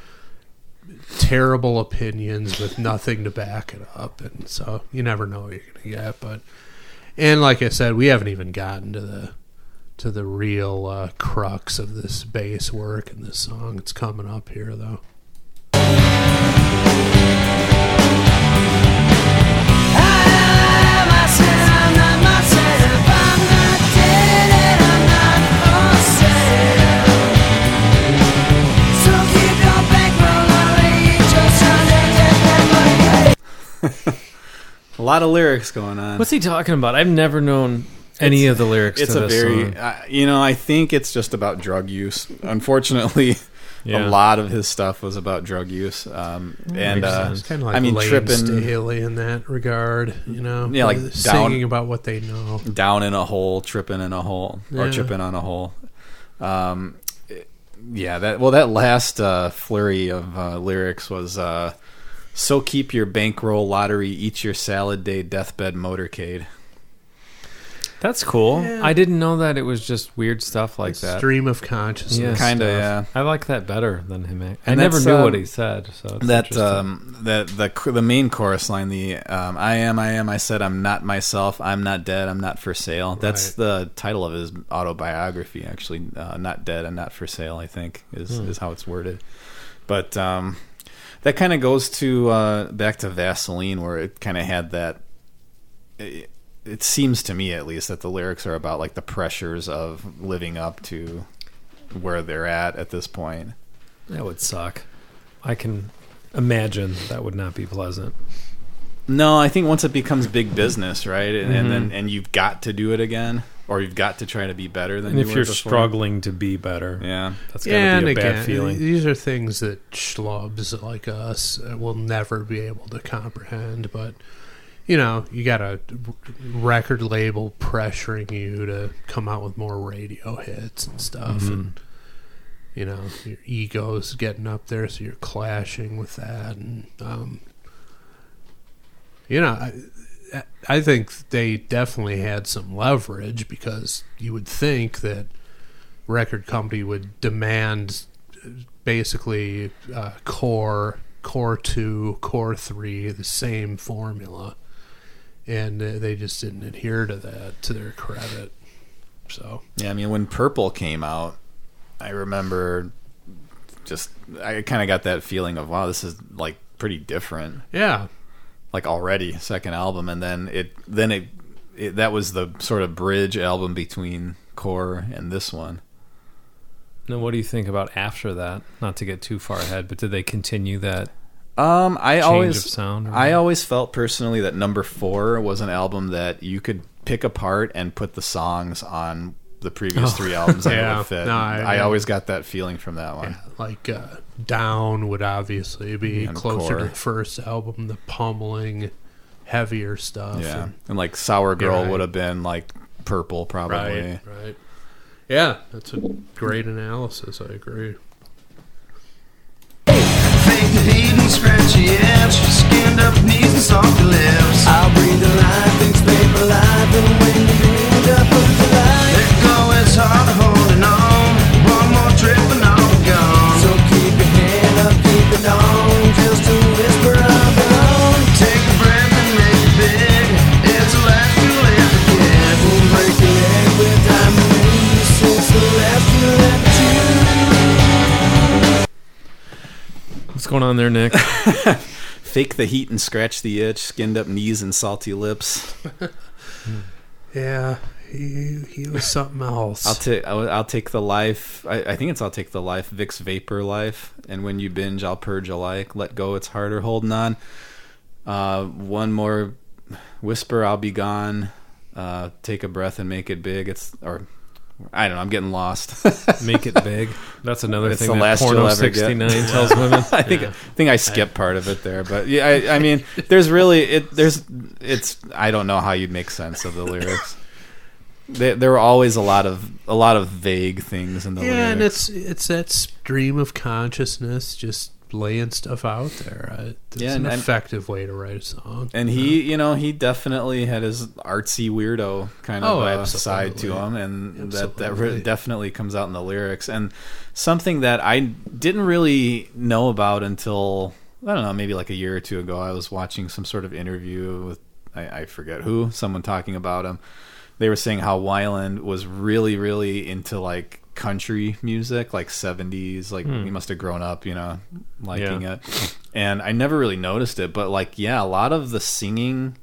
terrible opinions with nothing to back it up, and so you never know what you're gonna get. And like I said, we haven't even gotten to the real crux of this bass work in this song. It's coming up here, though. A lot of lyrics going on. What's he talking about? I've never known any of the lyrics It's to a this very, song. I think it's just about drug use. Unfortunately, Yeah. a lot of his stuff was about drug use. It's kind of like Lane Trippin, Staley in that regard, Yeah, like singing about what they know. down in a hole, tripping in a hole, or Yeah. tripping on a hole. That last flurry of lyrics was so keep your bankroll lottery, eat your salad day, deathbed motorcade. That's cool. Yeah. I didn't know that it was just weird stuff like that. Stream of consciousness. Yeah. Kinda, stuff. yeah. I like that better than him. I And never that's, knew what he said. So it's That interesting. the main chorus line, I said I'm not myself, I'm not dead, I'm not for sale. That's Right. the title of his autobiography, actually. Not dead and not for sale, I think is how it's worded. But that kind of goes to back to Vaseline, where it kind of had that. It seems to me, at least, that the lyrics are about like the pressures of living up to where they're at this point. That would suck. I can imagine that would not be pleasant. No, I think once it becomes big business, right, and then you've got to do it again, or you've got to try to be better than And you if were you're before. struggling to be better, Yeah. that's got to be a bad feeling. These are things that schlubs like us will never be able to comprehend. But you know, you got a record label pressuring you to come out with more radio hits and stuff, and you know, your ego's getting up there, so you're clashing with that, and you know, I think they definitely had some leverage, because you would think that record company would demand basically core 2, core 3, the same formula, and they just didn't adhere to that, to their credit. So Yeah, I mean, when Purple came out, I remember I kind of got that feeling of, wow, this is like pretty different. yeah, Like already second album, and then it that was the sort of bridge album between Core and this one. Now, what do you think about after that? Not to get too far ahead, but did they continue that I change of sound? I always felt personally that number 4 was an album that you could pick apart and put the songs on the previous 3 albums and it would fit. No, I always got that feeling from that one. yeah, like Down would obviously be And closer to Core. the first album, the pummeling, heavier stuff. Yeah, and- and like Sour Girl right. would have been like Purple probably. right. Yeah, that's a great analysis. I agree. Fake the heat and scratchy edge, skinned up knees and soft lips. I'll breathe the life, fix paper life, and when you end up with the light, let go, it's hard holding on. One more trip and I'll be gone. So keep your head up, keep it on, just a whisper I'll be on. Take a breath and make it big. It's the last you'll ever get. We'll break your leg with diamond rings. It's the last you'll ever choose. What's going on there, Nick? Fake the heat and scratch the itch, skinned up knees and salty lips. Yeah, he was something else. I'll take the life. I think it's I'll take the life. Vicks Vapor Life. And when you binge, I'll purge alike. Let go, it's harder holding on. One more whisper, I'll be gone. Take a breath and make it big. I don't know. I'm getting lost. Make it big. That's another It's thing the that last Porno you'll ever get. 69 tells women. I think I skipped part of it there, but yeah, I mean, there's really it's. I don't know how you'd make sense of the lyrics. There were always a lot of vague things in the lyrics. and it's that stream of consciousness, just laying stuff out there. It's an effective way to write a song. And he definitely had his artsy weirdo kind of side to him, and that definitely comes out in the lyrics. And something that I didn't really know about until, I don't know, maybe like a year or two ago, I was watching some sort of interview with, I forget who, someone talking about him. They were saying how Weiland was really, really into like country music, like 70s, like he must have grown up, liking it. And I never really noticed it, but like, yeah, a lot of the singing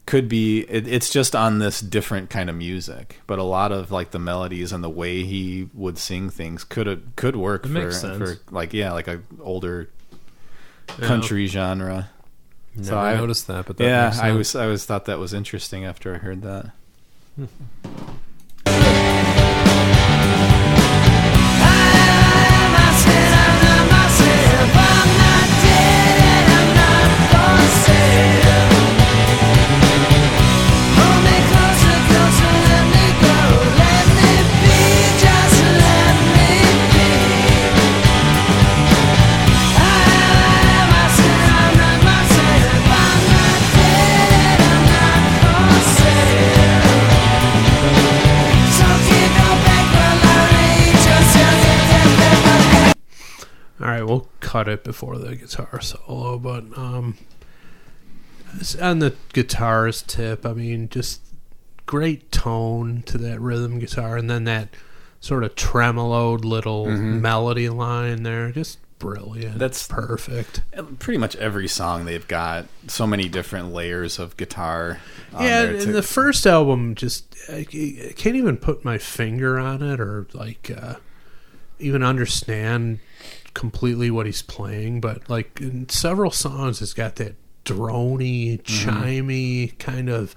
could be, it's just on this different kind of music, but a lot of like the melodies and the way he would sing things could work for like, yeah, like a older country genre. So I noticed that, but that makes sense. I always thought that was interesting after I heard that. All right, we'll cut it before the guitar solo, but on the guitar's tip, I mean, just great tone to that rhythm guitar, and then that sort of tremoloed little melody line there, just brilliant. That's perfect. Pretty much every song they've got so many different layers of guitar. Yeah, and the first album, just I can't even put my finger on it or like even understand completely what he's playing, but like in several songs it's got that drony, chimey kind of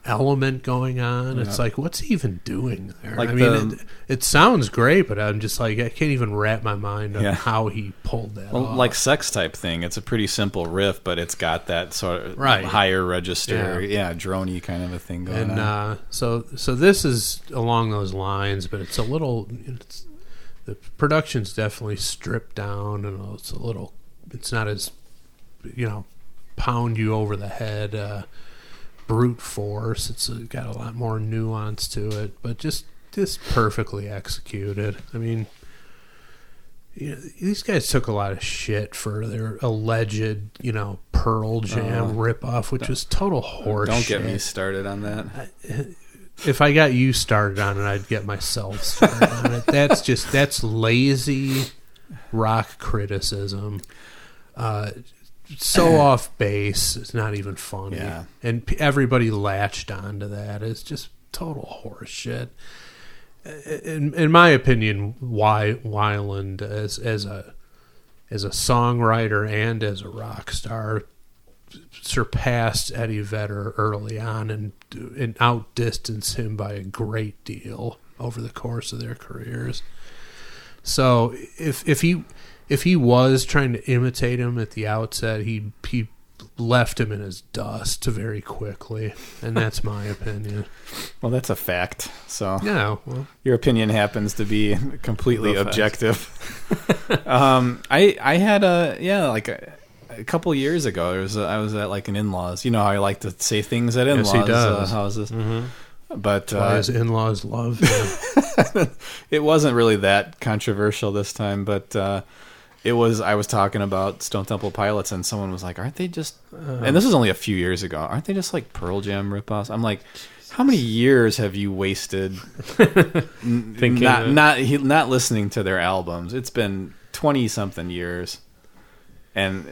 element going on. It's like, what's he even doing there? Like I mean, it sounds great, but I'm just like, I can't even wrap my mind on how he pulled that off. Like Sex Type Thing. It's a pretty simple riff, but it's got that sort of higher register, droney kind of a thing going on. So this is along those lines, but it's a little. The production's definitely stripped down, and it's not as, pound you over the head. Brute force. It's got a lot more nuance to it, but just perfectly executed. I mean, these guys took a lot of shit for their alleged, Pearl Jam ripoff, which was total horseshit. Don't get me started on that. If I got you started on it, I'd get myself started on it. That's lazy rock criticism. So off base, it's not even funny. Yeah. And everybody latched onto that. It's just total horseshit. In my opinion, Weiland as a songwriter and as a rock star surpassed Eddie Vedder early on and outdistanced him by a great deal over the course of their careers. So if he was trying to imitate him at the outset, he left him in his dust very quickly, and that's my opinion. Well, that's a fact. So your opinion happens to be completely objective. I had a couple years ago. I was at like an in-laws. You know how I like to say things at in-laws. Yes, he does. Houses. Mm-hmm. But his in-laws love him. It wasn't really that controversial this time, but I was talking about Stone Temple Pilots, and someone was like, "Aren't they just?" And this was only a few years ago. Aren't they just like Pearl Jam ripoffs? I'm like, how many years have you wasted thinking not listening to their albums? It's been 20-something years, and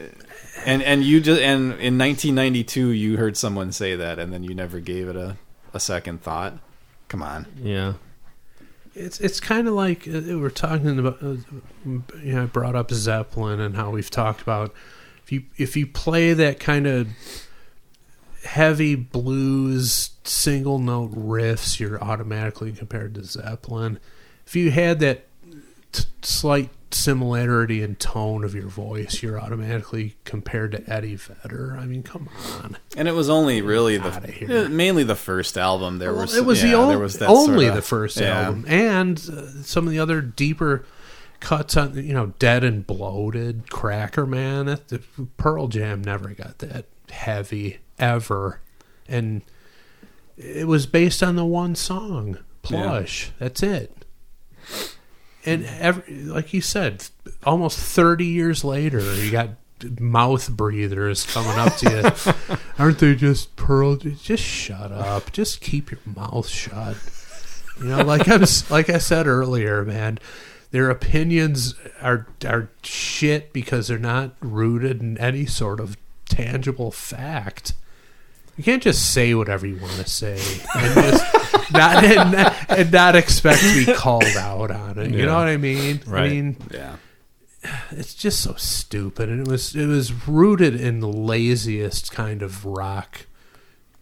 you just in 1992 you heard someone say that, and then you never gave it a second thought. Come on. Yeah. It's kind of like we're talking about. I brought up Zeppelin and how we've talked about if you play that kind of heavy blues single note riffs, you're automatically compared to Zeppelin. If you had that slight similarity in tone of your voice, you're automatically compared to Eddie Vedder. I mean, come on. And it was only really mainly the first album. There was the first album, and some of the other deeper cuts on Dead and Bloated, Cracker Man. The Pearl Jam never got that heavy ever, and it was based on the one song, Plush. That's it. And like you said, almost 30 years later, you got mouth breathers coming up to you. Aren't they just Pearl? Just shut up. Just keep your mouth shut. Like I said earlier, man, their opinions are shit because they're not rooted in any sort of tangible fact. You can't just say whatever you want to say and just not expect to be called out on it. You know what I mean? Right. I mean, it's just so stupid, and it was rooted in the laziest kind of rock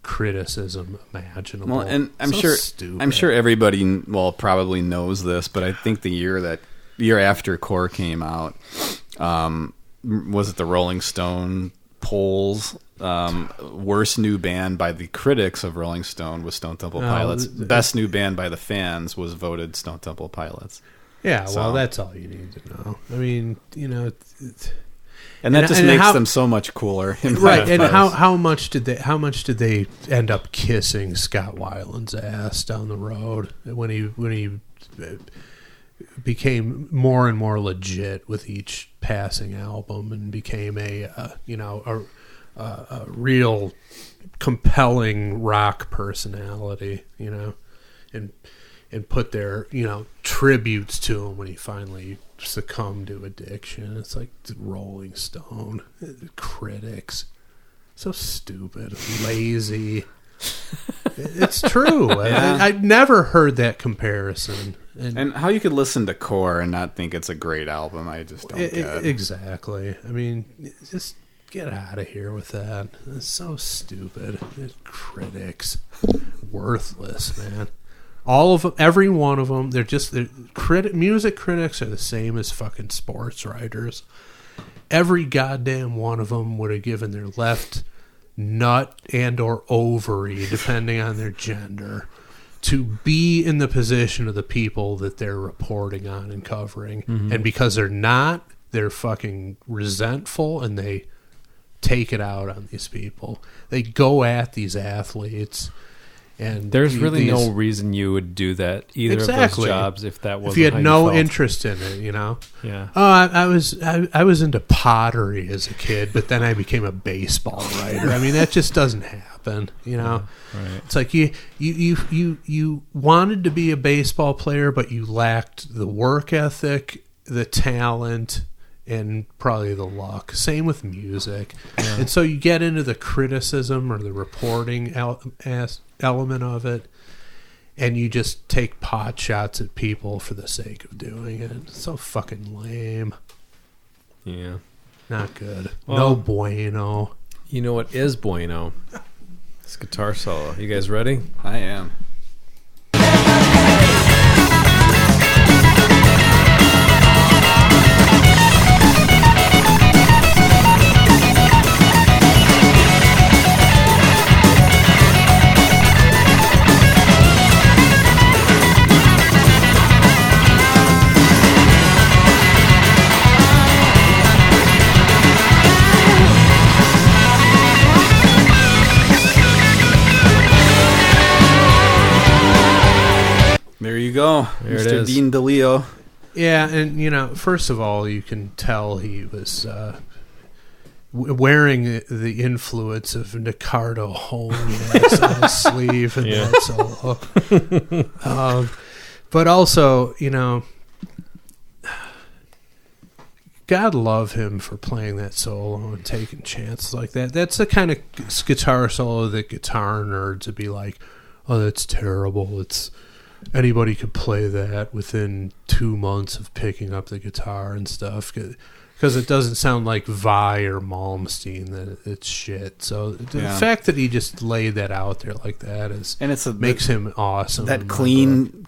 criticism imaginable. Well, and I'm stupid. sure everybody probably knows this, but I think the year after Core came out, was it the Rolling Stone polls? Worst new band by the critics of Rolling Stone was Stone Temple Pilots. Best new band by the fans was voted Stone Temple Pilots. Yeah, well, that's all you need to know. I mean, and that just makes them so much cooler, right? And how much did they end up kissing Scott Weiland's ass down the road when he became more and more legit with each passing album and became a real compelling rock personality, and put their, tributes to him when he finally succumbed to addiction. It's like the Rolling Stone, the critics, so stupid, lazy. It's true. I've never heard that comparison. And how you could listen to Core and not think it's a great album, I just don't get. Exactly. I mean, just Get out of here with that. It's so stupid. Critics. Worthless, man. All of them, every one of them, music critics are the same as fucking sports writers. Every goddamn one of them would have given their left nut and or ovary, depending on their gender, to be in the position of the people that they're reporting on and covering. Mm-hmm. And because they're not, they're fucking resentful and they take it out on these people. They go at these athletes. And there's really no reason you would do that either of those jobs if that wasn't if you had how no felt. interest in it, you know. Yeah. Oh, I was into pottery as a kid, but then I became a baseball writer. I mean, that just doesn't happen, you know. Yeah, right. It's like you wanted to be a baseball player, but you lacked the work ethic, the talent, and probably the luck. Same with music. Yeah. And so you get into the criticism or the reporting element of it, and you just take pot shots at people for the sake of doing it. It's so fucking lame. Yeah. Not good. Well, no bueno. You know what is bueno? This guitar solo. You guys ready? I am. There you go, There it Mr. is. Dean DeLeo. Yeah, and you know, first of all, you can tell he was wearing the influence of Ricardo Honez on his sleeve in that solo. But also, you know, God love him for playing that solo and taking chances like that. That's the kind of guitar solo that guitar nerds would be like, "Oh, that's terrible. It's anybody could play that within 2 months of picking up the guitar and stuff." Because it doesn't sound like Vi or Malmsteen that it's shit. So the fact that he just laid that out there like that makes him awesome. That clean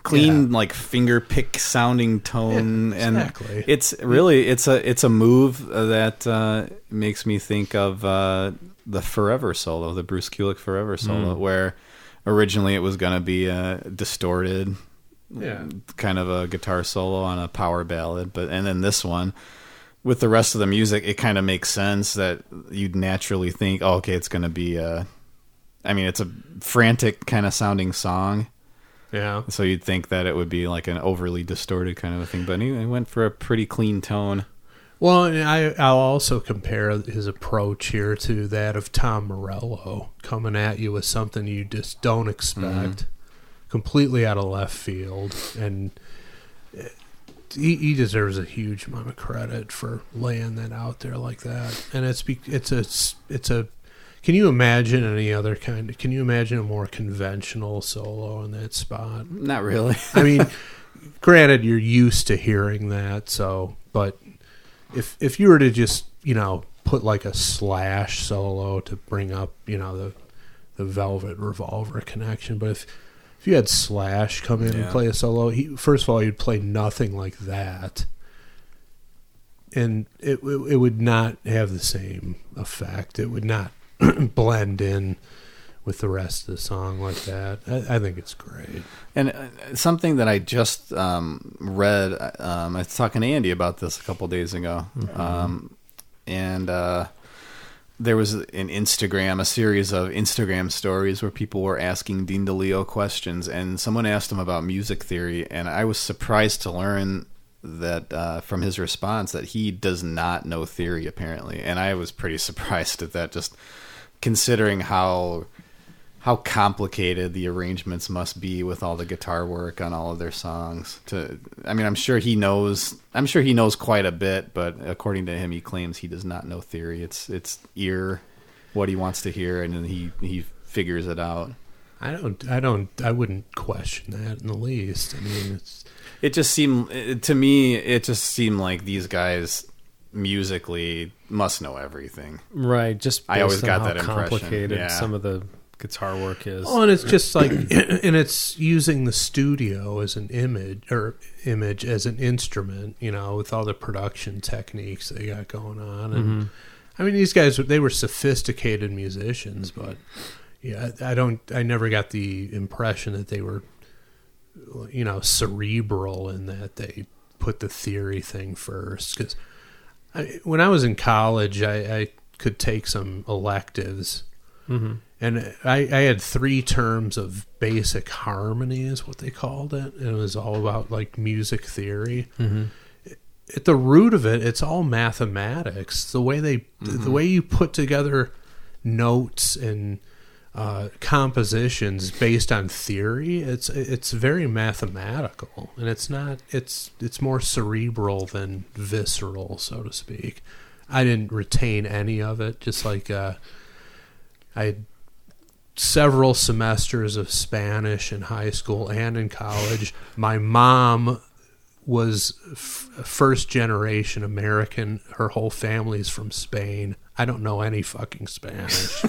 like finger pick sounding tone, exactly. And it's really it's a move that makes me think of the Forever solo, the Bruce Kulick Forever solo, where originally it was going to be a distorted, kind of a guitar solo on a power ballad, and then this one. With the rest of the music, it kind of makes sense that you'd naturally think, oh, okay, it's going to be it's a frantic kind of sounding song. Yeah. So you'd think that it would be like an overly distorted kind of a thing, but he went for a pretty clean tone. Well, I'll also compare his approach here to that of Tom Morello, coming at you with something you just don't expect, completely out of left field, and he deserves a huge amount of credit for laying that out there like that. And it's a. Can you imagine any other kind? Can you imagine a more conventional solo in that spot? Not really. I mean, granted, you're used to hearing that, but if you were to just put like a Slash solo to bring up the Velvet Revolver connection, but if you had Slash come in and play a solo, first of all, he'd play nothing like that. And it would not have the same effect. It would not blend in with the rest of the song like that. I think it's great. And something that I just read, I was talking to Andy about this a couple days ago. And there was a series of Instagram stories where people were asking Dean DeLeo questions, and someone asked him about music theory, and I was surprised to learn that from his response that he does not know theory, apparently. And I was pretty surprised at that, just considering how complicated the arrangements must be with all the guitar work on all of their songs. I'm sure he knows quite a bit, but according to him, he claims he does not know theory. It's ear, what he wants to hear, and then he figures it out. I wouldn't question that in the least. I mean, it just seemed to me like these guys musically must know everything. Right. Just I always based on got how that impression. complicated Yeah. some of the guitar work is. Oh, and it's just like, and it's using the studio as an image as an instrument, with all the production techniques they got going on. And I mean, these guys, they were sophisticated musicians, but yeah, I never got the impression that they were, cerebral in that they put the theory thing first. Because when I was in college, I could take some electives. And I had 3 terms of basic harmony is what they called it. And it was all about like music theory. At the root of it, it's all mathematics. The way the way you put together notes and compositions based on theory, it's very mathematical, and it's more cerebral than visceral, so to speak. I didn't retain any of it. Just like I had several semesters of Spanish in high school and in college. My mom was first generation American. Her whole family's from Spain. I don't know any fucking Spanish.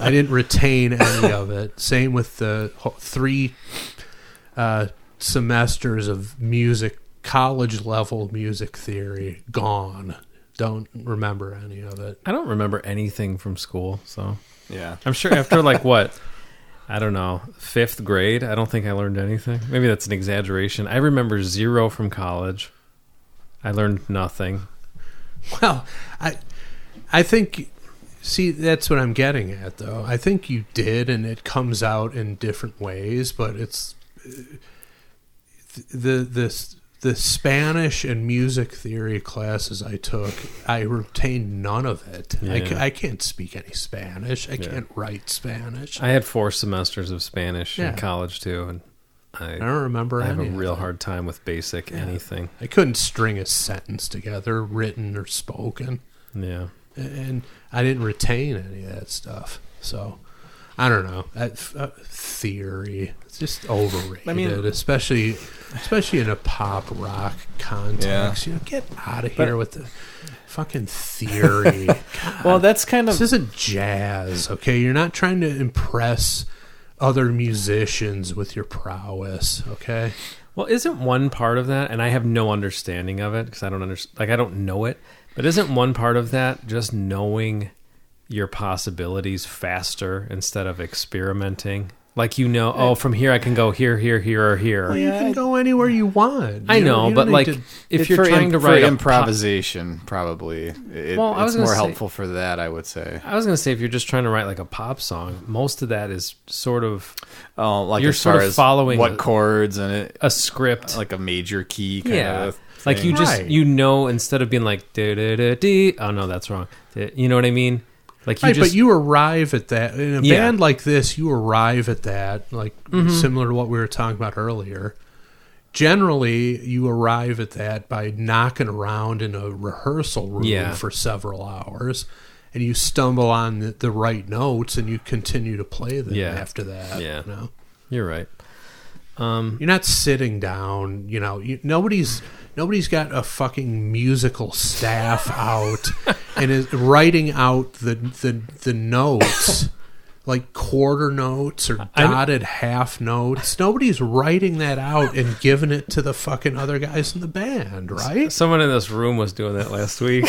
I didn't retain any of it. Same with the 3 semesters of music, college level music theory, gone. Don't remember any of it. I don't remember anything from school, so Yeah. I'm sure after like what? I don't know, 5th grade, I don't think I learned anything. Maybe that's an exaggeration. I remember 0 from college. I learned nothing. Well, I think, see, that's what I'm getting at, though. I think you did, and it comes out in different ways, but it's the Spanish and music theory classes I took, I retained none of it. Yeah. I can't speak any Spanish. I can't write Spanish. I had 4 semesters of Spanish Yeah. in college too, and I don't remember I have a any of real it. hard time with basic anything. I couldn't string a sentence together, written or spoken. Yeah. And I didn't retain any of that stuff. So, I don't know. Theory, it's just overrated. I mean- especially in a pop rock context. Get out of here with the fucking theory. God, Well, that's kind this of isn't jazz, okay? You're not trying to impress other musicians with your prowess, okay? Well, isn't one part of that, and I have no understanding of it because I don't I don't know it, but isn't one part of that just knowing your possibilities faster instead of experimenting? Like, from here I can go here, or here. Well, you can go anywhere you want. I know, but like, if you're trying to write for a improvisation, probably Well, I was it's gonna more say- helpful for that, I would say. I was going to say, if you're just trying to write like a pop song, most of that is sort of Oh, like You're as sort far of as following what a- chords and it, a script. like a major key kind Yeah. of Like you thing. just, Right. instead of being like, da-da-da-dee, oh no, that's wrong. You know what I mean? Like you Right, just, but you arrive at that in a Yeah. band like this. You arrive at that, like similar to what we were talking about earlier. Generally, you arrive at that by knocking around in a rehearsal room Yeah. for several hours, and you stumble on the right notes, and you continue to play them Yeah. after that. Yeah. You know? you're right. You're not sitting down. Nobody's got a fucking musical staff out and is writing out the notes, like quarter notes or dotted half notes. Nobody's writing that out and giving it to the fucking other guys in the band, right? Someone in this room was doing that last week.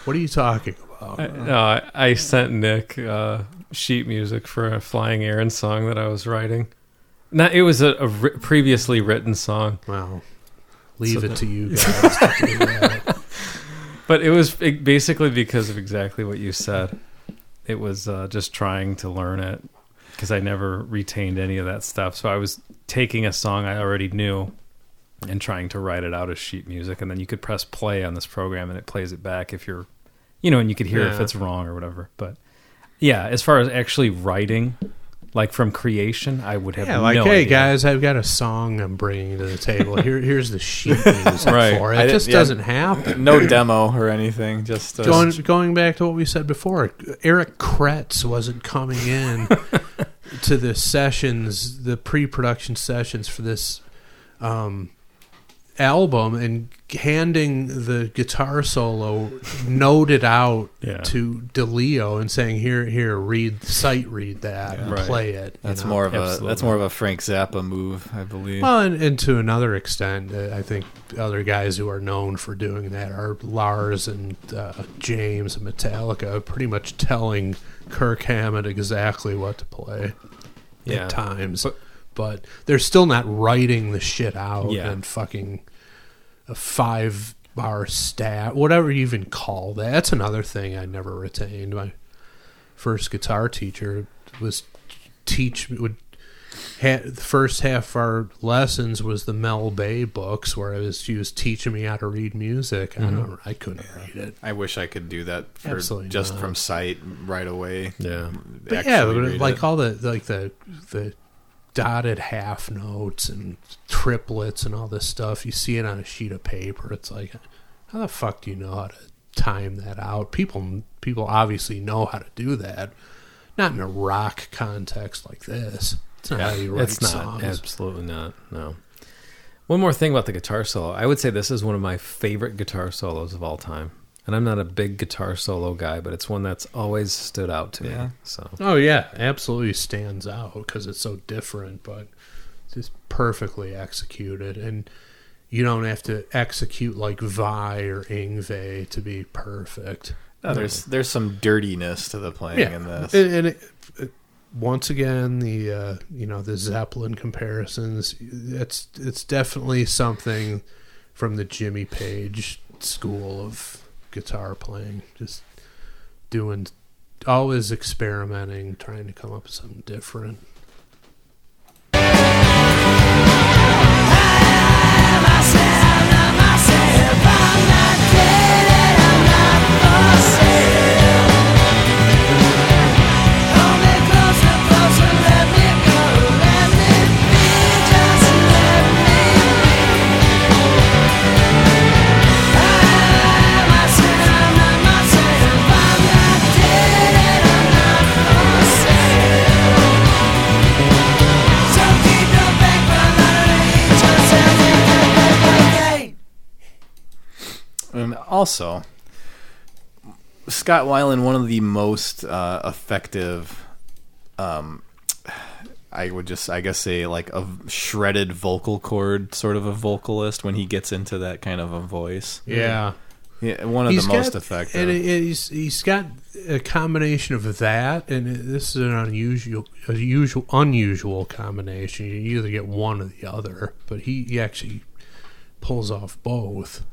What are you talking about? I sent Nick sheet music for a Flying Aaron song that I was writing. It was a previously written song, Well, leave So it to you guys to do that. but it was basically because of exactly what you said. It was just trying to learn it because I never retained any of that stuff. So I was taking a song I already knew and trying to write it out as sheet music, and then you could press play on this program and it plays it back if you're, and you could hear if Yeah. it's wrong or whatever. But yeah, as far as actually writing, like from creation, I would have Yeah, like, no hey idea. guys, I've got a song I'm bringing to the table. Here's the sheet music Right. for I it. It didn't- just yeah. doesn't happen. No demo or anything, just Going back to what we said before, Eric Kretz wasn't coming in to the sessions, the pre-production sessions for this album and handing the guitar solo noted out to DeLeo and saying, "Here, read that and play it." That's you know? more of a Frank Zappa move, I believe. Well, and to another extent, I think other guys who are known for doing that are Lars and James and Metallica, pretty much telling Kirk Hammett exactly what to play at times. But they're still not writing the shit out and fucking a 5-bar stat, whatever you even call that. That's another thing I never retained. My first guitar teacher the first half of our lessons was the Mel Bay books, where she was teaching me how to read music. I couldn't read it. I wish I could do that from sight right away. Yeah, but like all the dotted half notes and triplets and all this stuff, you see it on a sheet of paper. It's like, how the fuck do you know how to time that out? People obviously know how to do that, not in a rock context like this. It's not how you write songs. Absolutely not. No. One more thing about the guitar solo. I would say this is one of my favorite guitar solos of all time. And I'm not a big guitar solo guy, but it's one that's always stood out to me. So. Oh, yeah. Absolutely stands out because it's so different, but it's just perfectly executed. And you don't have to execute like Vi or Yngwie to be perfect. No, there's some dirtiness to the playing in this. And once again, the Zeppelin comparisons, it's definitely something from the Jimmy Page school of guitar playing, just always experimenting, trying to come up with something different. And also, Scott Weiland, one of the most effective, I guess say like a shredded vocal cord sort of a vocalist when he gets into that kind of a voice. Yeah. Yeah, one of the most effective. And he's got a combination of that, and this is an unusual combination. You either get one or the other, but he actually pulls off both.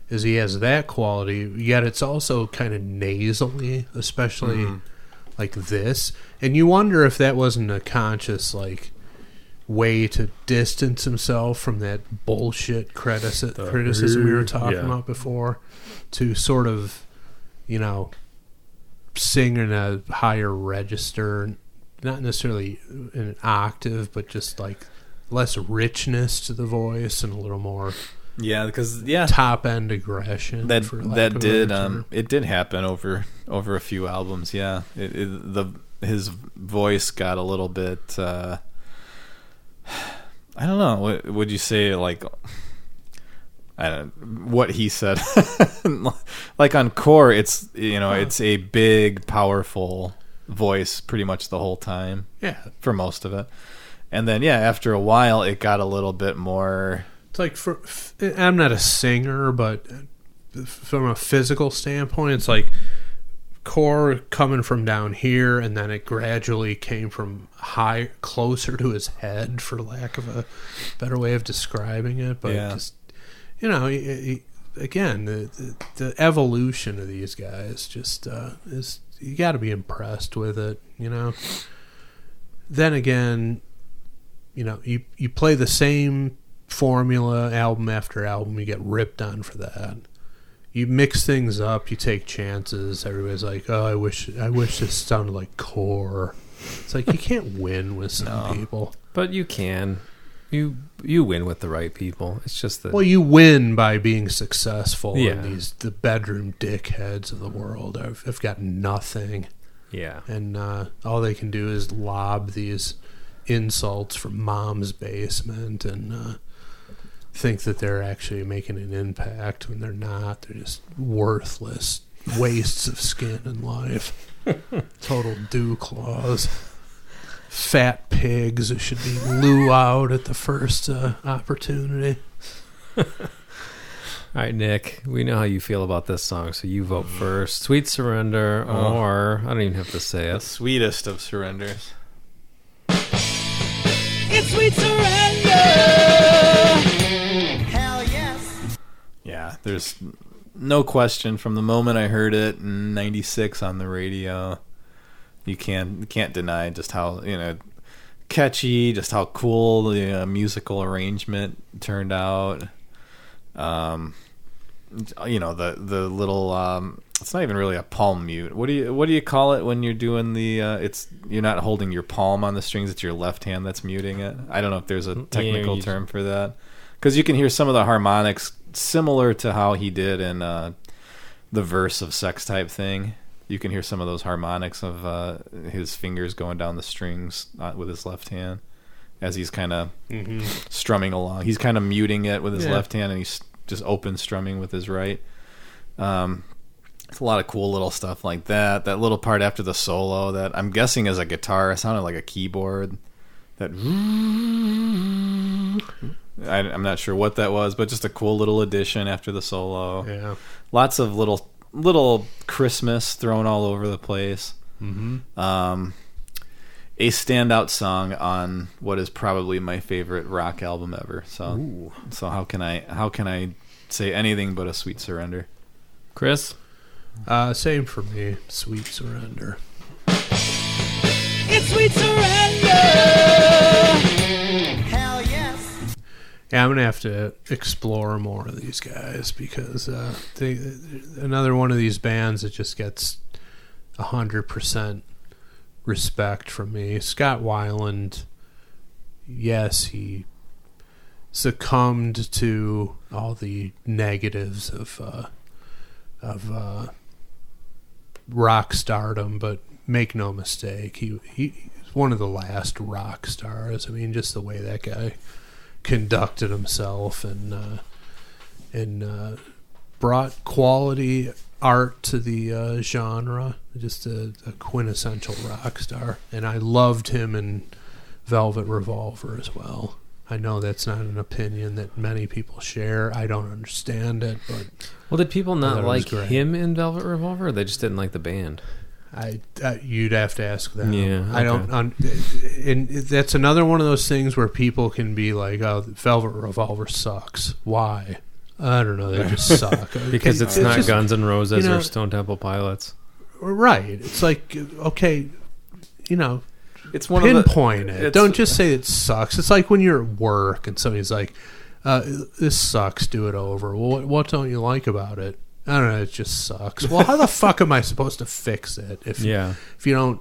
Is he has that quality, yet it's also kind of nasally, especially like this. And you wonder if that wasn't a conscious way to distance himself from that bullshit criticism we were talking about before, to sort of, sing in a higher register, not necessarily in an octave, but just like less richness to the voice and a little more. Yeah, because top end aggression. It did happen over a few albums. Yeah, his voice got a little bit. I don't know. What would you say? Like, I don't. What he said. Like on Core, it's it's a big, powerful voice pretty much the whole time. Yeah, for most of it, and then after a while, it got a little bit more. It's like I'm not a singer, but from a physical standpoint, it's like Core coming from down here, and then it gradually came from high, closer to his head, for lack of a better way of describing it. But just again, the evolution of these guys just is, you got to be impressed with it. Then again, you play the same formula album after album, you get ripped on for that. You mix things up, you take chances. Everybody's like, "Oh, I wish this sounded like Core." It's like you can't win with some people, but you can. You win with the right people. It's just that. Well, you win by being successful. And the bedroom dickheads of the world have got nothing. Yeah, and all they can do is lob these insults from mom's basement and think that they're actually making an impact when they're not. They're just worthless wastes of skin and life. Total dew claws. Fat pigs who should be loo out at the first opportunity. All right, Nick, we know how you feel about this song, so you vote first. Sweet Surrender, or I don't even have to say The it. sweetest of surrenders. It's sweet surrender. Hell yes. Yeah, there's no question from the moment I heard it in '96 on the radio. You can't deny just how catchy, just how cool the musical arrangement turned out. The little it's not even really a palm mute. What do you call it when you're doing the you're not holding your palm on the strings, it's your left hand that's muting it. I don't know if there's a technical term for that, because you can hear some of the harmonics similar to how he did in the verse of Sex Type Thing. You can hear some of those harmonics of his fingers going down the strings with his left hand as he's kind of strumming along. He's kind of muting it with his left hand, and he's just open strumming with his right. It's a lot of cool little stuff like that. That little part after the solo that I'm guessing is a guitar. It sounded like a keyboard. I'm not sure what that was, but just a cool little addition after the solo. Yeah. Lots of little Christmas thrown all over the place. A standout song on what is probably my favorite rock album ever. So how can I say anything but a Sweet Surrender? Chris? Same for me. Sweet Surrender. It's sweet surrender. Hell yes. Yeah, I'm gonna have to explore more of these guys, because another one of these bands that just gets 100% respect from me. Scott Weiland, yes, he succumbed to all the negatives of rock stardom, but make no mistake, he's one of the last rock stars. I mean, just the way that guy conducted himself and brought quality art to the genre. Just a quintessential rock star. And I loved him in Velvet Revolver as well. I know that's not an opinion that many people share. I don't understand it, but Well, did people I not thought it was like great. him in Velvet Revolver, or they just didn't like the band? You'd have to ask them. Yeah, I okay. don't. And that's another one of those things where people can be like, "Oh, Velvet Revolver sucks." Why? I don't know. They just suck. Because it's not just, Guns N' Roses you know- or Stone Temple Pilots. right. It's like, okay, It's one pinpoint of it. the, it's- Don't just say it sucks. It's like when you're at work and somebody's like, "This sucks. Do it over." Well, what don't you like about it? I don't know. It just sucks. Well, how the fuck am I supposed to fix it if you don't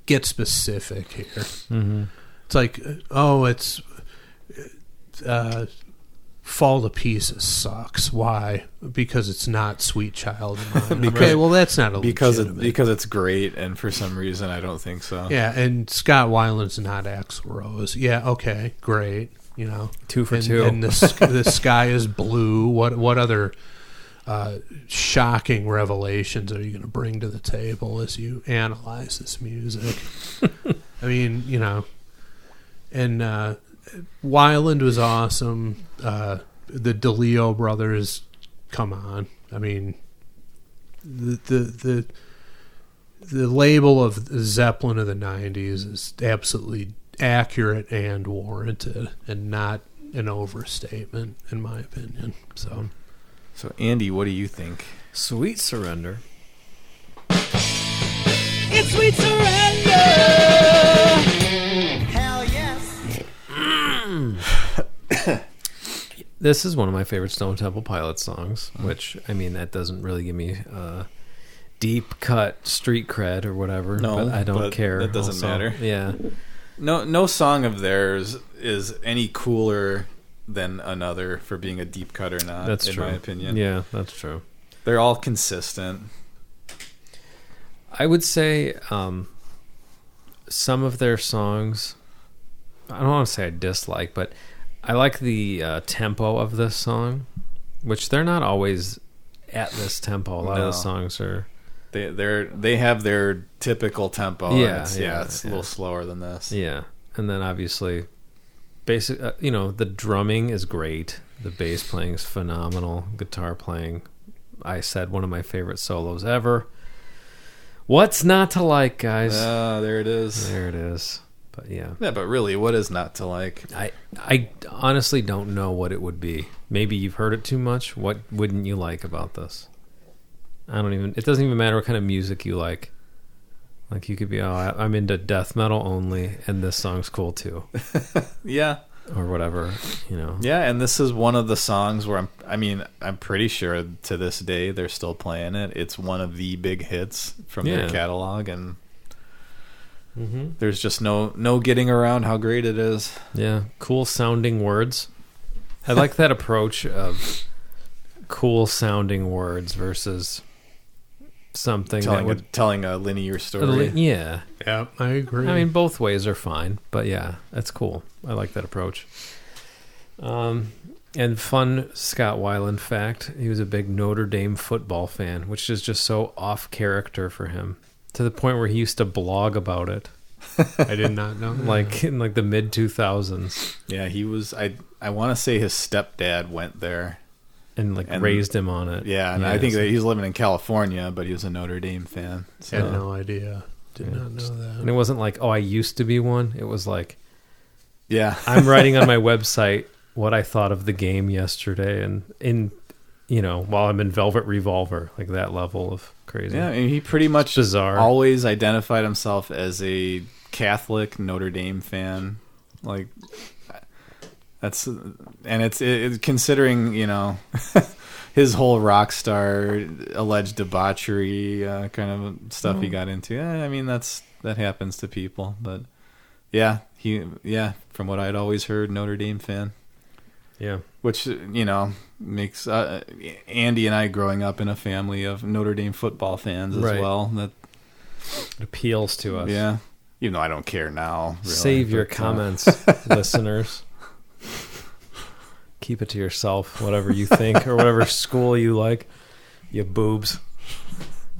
get specific here? Mm-hmm. It's like, it's Fall to Pieces sucks. Why? Because it's not Sweet Child of Mine. Okay, well, that's not a because legitimate. it's great, and for some reason I don't think so. Yeah, and Scott Weiland's not Axl Rose. Yeah, okay, great. 2 for and, 2. And the sky is blue. What other shocking revelations are you going to bring to the table as you analyze this music? I mean, and Weiland was awesome. The DeLeo brothers, come on. I mean, the label of Zeppelin of the 90s is absolutely accurate and warranted, and not an overstatement, in my opinion. So Andy, what do you think? Sweet Surrender. It's sweet surrender. Hell yes. This is one of my favorite Stone Temple Pilots songs, which, I mean, that doesn't really give me deep cut street cred or whatever. No, but I don't but care. that doesn't matter. Yeah. No song of theirs is any cooler than another for being a deep cut or not. That's in true. my opinion. Yeah, that's true. They're all consistent. I would say some of their songs, I don't want to say I dislike, but I like the tempo of this song, which they're not always at this tempo. A lot of the songs are. They have their typical tempo. Yeah, it's a little slower than this. Yeah, and then obviously, the drumming is great. The bass playing is phenomenal. Guitar playing, I said, one of my favorite solos ever. What's not to like, guys? There it is. There it is. But yeah. Yeah, but really, what is not to like? I honestly don't know what it would be. Maybe you've heard it too much. What wouldn't you like about this? It doesn't even matter what kind of music you like. Like you could be, I'm into death metal only, and this song's cool too. Yeah. Or whatever, Yeah, and this is one of the songs where I'm pretty sure to this day they're still playing it. It's one of the big hits from their catalog, and there's just no getting around how great it is. Yeah, cool sounding words. I like that approach of cool sounding words versus something telling a linear story. Yeah, I agree. I mean, both ways are fine, but yeah, that's cool. I like that approach. And fun Scott Weiland fact: he was a big Notre Dame football fan, which is just so off character for him, to the point where he used to blog about it. I did not know. Like in the mid 2000s. Yeah, he was. I want to say his stepdad went there. And raised him on it. Yeah, and I think that he's living in California, but he was a Notre Dame fan. So. I had no idea. Did not know that. And it wasn't like, I used to be one. It was like, yeah, I'm writing on my website what I thought of the game yesterday, and while I'm in Velvet Revolver, like that level of crazy. Yeah, and he pretty much bizarre. Always identified himself as a Catholic Notre Dame fan, like. It's considering his whole rock star alleged debauchery kind of stuff he got into. That happens to people, but from what I'd always heard, Notre Dame fan. Yeah, which makes Andy and I growing up in a family of Notre Dame football fans as well. That it appeals to us. Yeah, even though I don't care now. Really, Save your comments, listeners. Keep it to yourself, whatever you think, or whatever school you like. You boobs.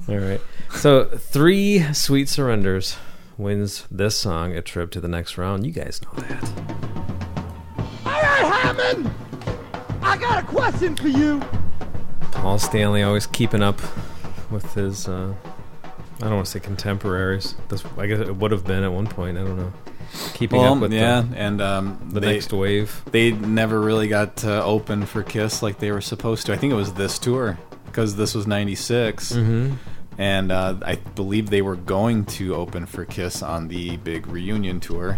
All right. So 3 Sweet Surrenders wins this song a trip to the next round. You guys know that. All right, Hammond, I got a question for you. Paul Stanley always keeping up with his, I don't want to say contemporaries. I guess it would have been at one point. I don't know. Keeping up with the next wave. They never really got to open for Kiss like they were supposed to. I think it was this tour, because this was 96. Mm-hmm. And I believe they were going to open for Kiss on the big reunion tour.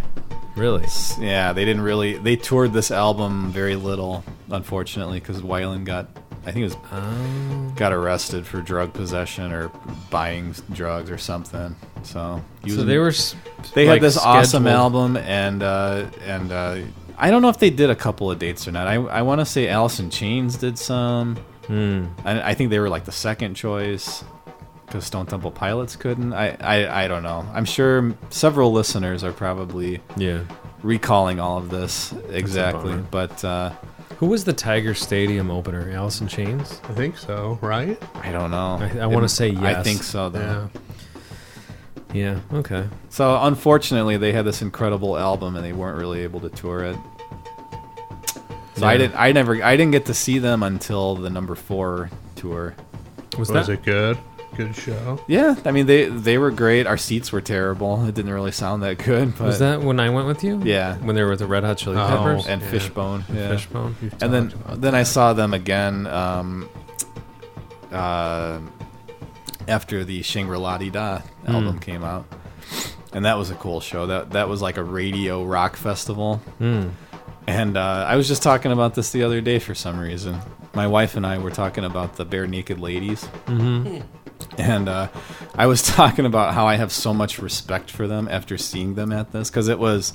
Really? Yeah, they toured this album very little, unfortunately, because Weiland got arrested for drug possession or buying drugs or something. So they had this awesome album, and I don't know if they did a couple of dates or not. I want to say Alice in Chains did some. I think they were like the second choice because Stone Temple Pilots couldn't. I don't know. I'm sure several listeners are probably recalling all of this exactly, but. Who was the Tiger Stadium opener? Alice in Chains? I think so, right? I don't know. I want to say yes. I think so, though. Yeah, okay. So, unfortunately, they had this incredible album, and they weren't really able to tour it. So I didn't get to see them until the number 4 tour. Was it good? Good show. Yeah, I mean they were great. Our seats were terrible. It didn't really sound that good. But was that when I went with you? Yeah, when they were with the Red Hot Chili Peppers and Fishbone. Yeah. Fishbone. And then I saw them again after the Shangri-La-Di-Da album came out, and that was a cool show. That was like a radio rock festival. And I was just talking about this the other day for some reason. My wife and I were talking about the Bare Naked Ladies. Mm-hmm. And I was talking about how I have so much respect for them after seeing them at this, because it was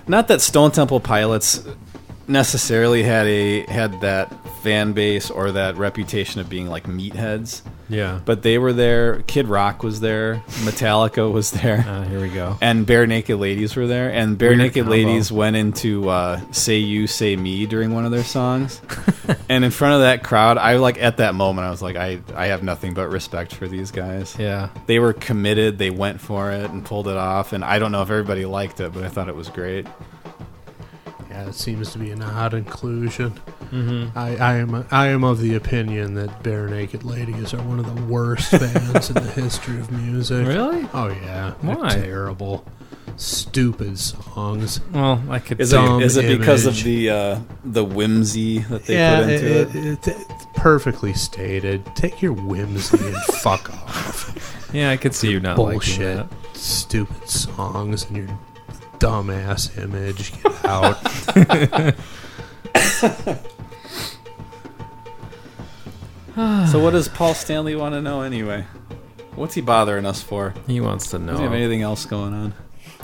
not that Stone Temple Pilots necessarily had that fan base or that reputation of being like meatheads, Yeah. But they were there. Kid Rock was there. Metallica was there. Here we go. And Bare Naked Ladies were there. And Bare Weird Naked combo. Ladies went into Say You, Say Me during one of their songs. And in front of that crowd, at that moment, I was like, I have nothing but respect for these guys. Yeah. They were committed. They went for it and pulled it off. And I don't know if everybody liked it, but I thought it was great. Yeah, it seems to be an odd inclusion. Mm-hmm. I am of the opinion that Bare Naked Ladies are one of the worst bands in the history of music. Really? Oh yeah. Why? They're terrible, stupid songs. Well, I could Is Dumb it because of image. the whimsy that they Yeah, put into it? it's perfectly stated. Take your whimsy and fuck off. Yeah, I could see you not Bullshit, liking that. stupid songs and your dumbass image. Get out. So what does Paul Stanley want to know anyway? What's he bothering us for? He wants to know. Does he have anything else going on?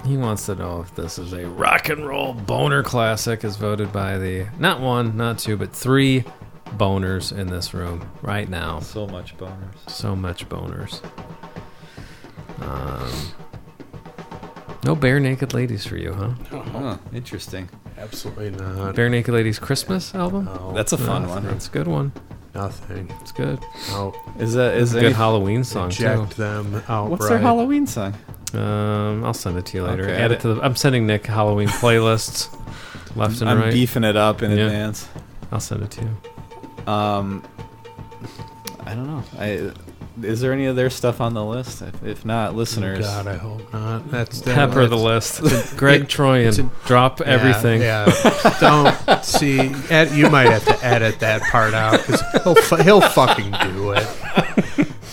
He wants to know if this is a rock and roll boner classic, as voted by the not one, not two, but 3 boners in this room right now. So much boners. So much boners. No Bare Naked Ladies for you, huh? Oh, interesting. Absolutely not. Bare Naked Ladies Christmas album? No, That's a fun one. That's a good one. nothing. It's good. No. Is that It's a good Halloween song Eject too. them outright. What's their Halloween song? I'll send it to you later. Okay. Add it to the. I'm sending Nick Halloween playlists left and I'm right. beefing it up in Yeah. advance. I'll send it to you. I don't know. Is there any of their stuff on the list? If not, listeners. God, I hope not. That's Pepper the list. Greg Troyan. Drop everything. Yeah. Don't see. You might have to edit that part out because he'll fucking do it.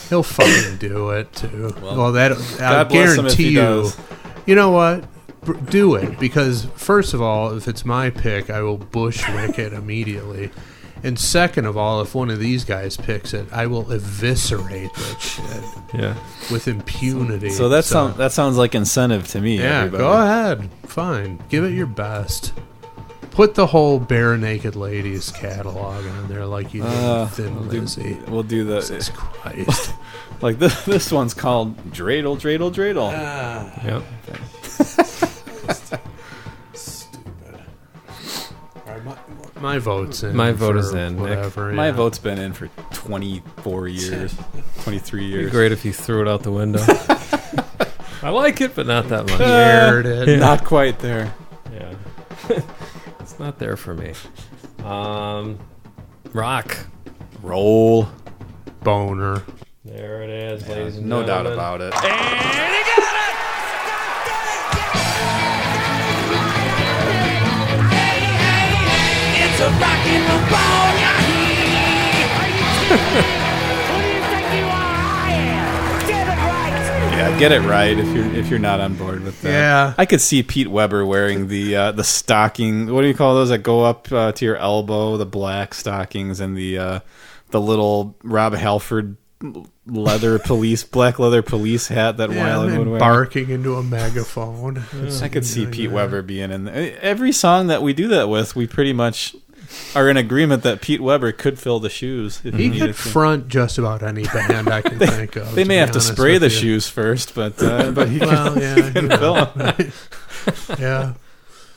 He'll fucking do it too. Well, that I God bless him if guarantee he you. does. You know what? Do it because first of all, if it's my pick, I will bushwick it immediately. And second of all, if one of these guys picks it, I will eviscerate that shit Yeah. with impunity. So that sounds like incentive to me. Yeah, everybody. go ahead. Fine. Give it your best. Put the whole Bare Naked Ladies catalog on there like you did with Thin Lizzy. We'll do the Jesus Christ. like this one's called Dreidel, Dreidel, Dreidel. Yep. Stupid. All right, my vote's in. My vote for is in, Nick. Whatever, My yeah. vote's been in for 24 years, 23 It'd be years. great if you threw it out the window. I like it, but not that much. Aired it. Not quite there. Yeah. It's not there for me. Rock. Roll. Boner. There it is, ladies and No doubt gentlemen. about it. It's a rock and roll ball, Who do you think you are? I am. Get it right. Yeah, get it right if you're not on board with that. Yeah. I could see Pete Weber wearing the stocking. What do you call those that go up to your elbow? The black stockings and the little Rob Halford black leather police hat that Weiland would and wear. barking into a megaphone. I could see Pete Weber being in there. Every song that we do that with, we pretty much are in agreement that Pete Weber could fill the shoes. If He needed could to. front just about any band I can think of. They may be have to honest spray with the you. shoes first, but he Well, can, yeah, he can you know. fill them. Yeah.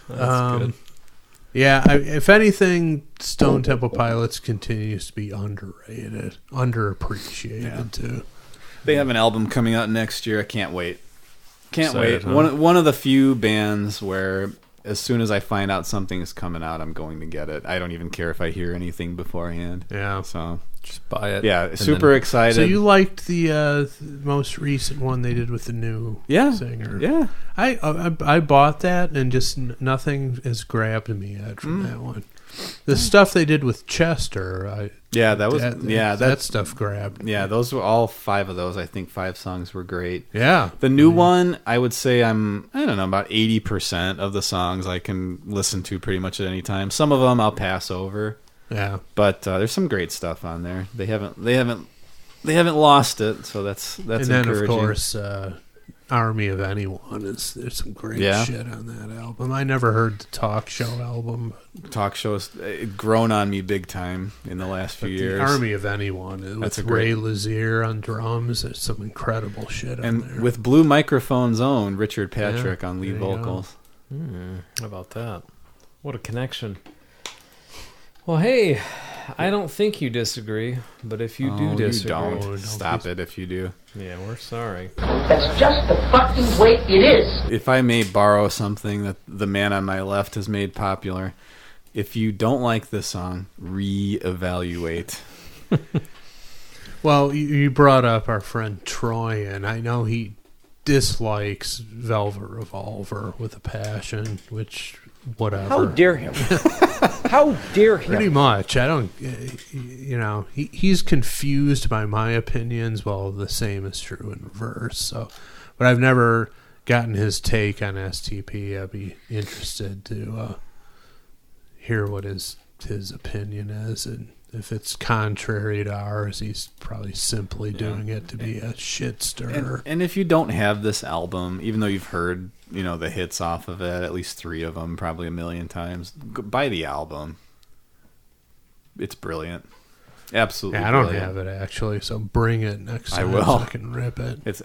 That's good. Yeah, if anything, Stone Temple Pilots continues to be underrated, underappreciated too. They have an album coming out next year. I can't wait. Can't Excited, wait. huh? One of the few bands where as soon as I find out something is coming out, I'm going to get it. I don't even care if I hear anything beforehand. Yeah. So Just buy it. yeah, and super then- excited. So you liked the most recent one they did with the new singer? Yeah. I bought that and just nothing has grabbed me yet from that one. The stuff they did with Chester, that stuff grabbed. Yeah, those were all 5 of those. I think 5 songs were great. Yeah, The new one, I would say I don't know, about 80% of the songs I can listen to pretty much at any time. Some of them I'll pass over, yeah. but there's some great stuff on there. They haven't lost it, so that's And then encouraging. of course, Army of Anyone there's some great Yeah. shit on that album. I never heard the Talk Show album, Talk shows grown on me big time in the last few but years. the Army of Anyone That's with a great- Ray Lazier on drums. There's some incredible shit on and there. with Blue Microphone's own Richard Patrick Yeah, on lead there you go. vocals. How about that? What a connection. Well, hey, I don't think you disagree, but if you do You disagree, don't. Stop it if you do. yeah, we're sorry. That's just the fucking way it is. If I may borrow something that the man on my left has made popular, if you don't like this song, reevaluate. Well, you brought up our friend Troy, and I know he dislikes Velvet Revolver with a passion, which, whatever. How dare him? How dare Pretty him? much. I don't, he's confused by my opinions. Well, the same is true in reverse. So, but I've never gotten his take on STP. I'd be interested to hear what his opinion is, and if it's contrary to ours, he's probably simply doing it to be a shit stirrer. And if you don't have this album, even though you've heard, the hits off of it, at least 3 of them, probably 1 million times, buy the album. It's brilliant. Absolutely Yeah, I don't brilliant. have it actually, so bring it next I time will. so I can rip it. It's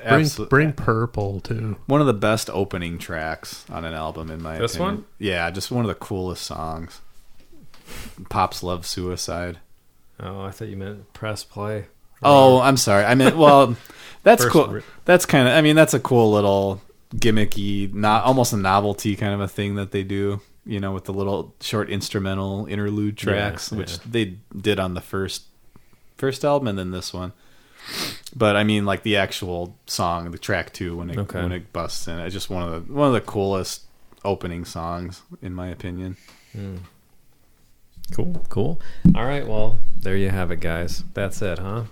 bring Purple too. One of the best opening tracks on an album, in my This opinion. one? Yeah, just one of the coolest songs. Pops Love Suicide. Oh, I thought you meant press play. Oh, I'm sorry. I meant, well, that's First cool. ri- That's kind of, that's a cool little gimmicky, not almost a novelty kind of a thing that they do, with the little short instrumental interlude tracks, Yeah, which yeah. they did on the first album and then this one. But I mean, like the actual song, the track 2, when it busts in, it's just one of the coolest opening songs, in my opinion. Cool. All right, well, there you have it, guys. That's it, huh?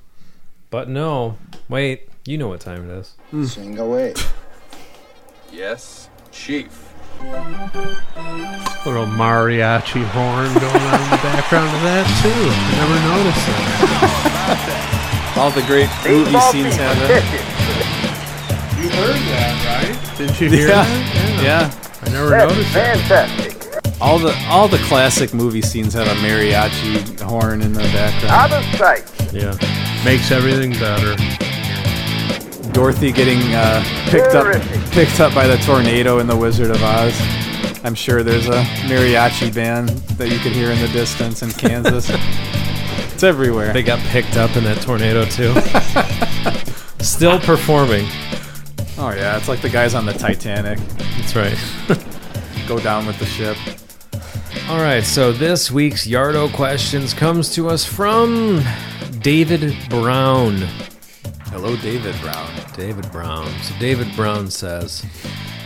But no, wait, you know what time it is. Sing away. Yes, Chief. Little mariachi horn going on in the background of that too. I never noticed that. All the great movie scenes have it. You heard that, right? Didn't you hear that? Yeah. I never noticed that. Fantastic. All the classic movie scenes have a mariachi horn in the background. Out of sight. Yeah. Makes everything better. Dorothy getting picked up by the tornado in The Wizard of Oz. I'm sure there's a mariachi band that you could hear in the distance in Kansas. It's everywhere. They got picked up in that tornado, too. Still performing. Oh yeah, it's like the guys on the Titanic That's right. go down with the ship. All right, so this week's Yardo Questions comes to us from David Brown. Hello, David Brown. David Brown. So David Brown says,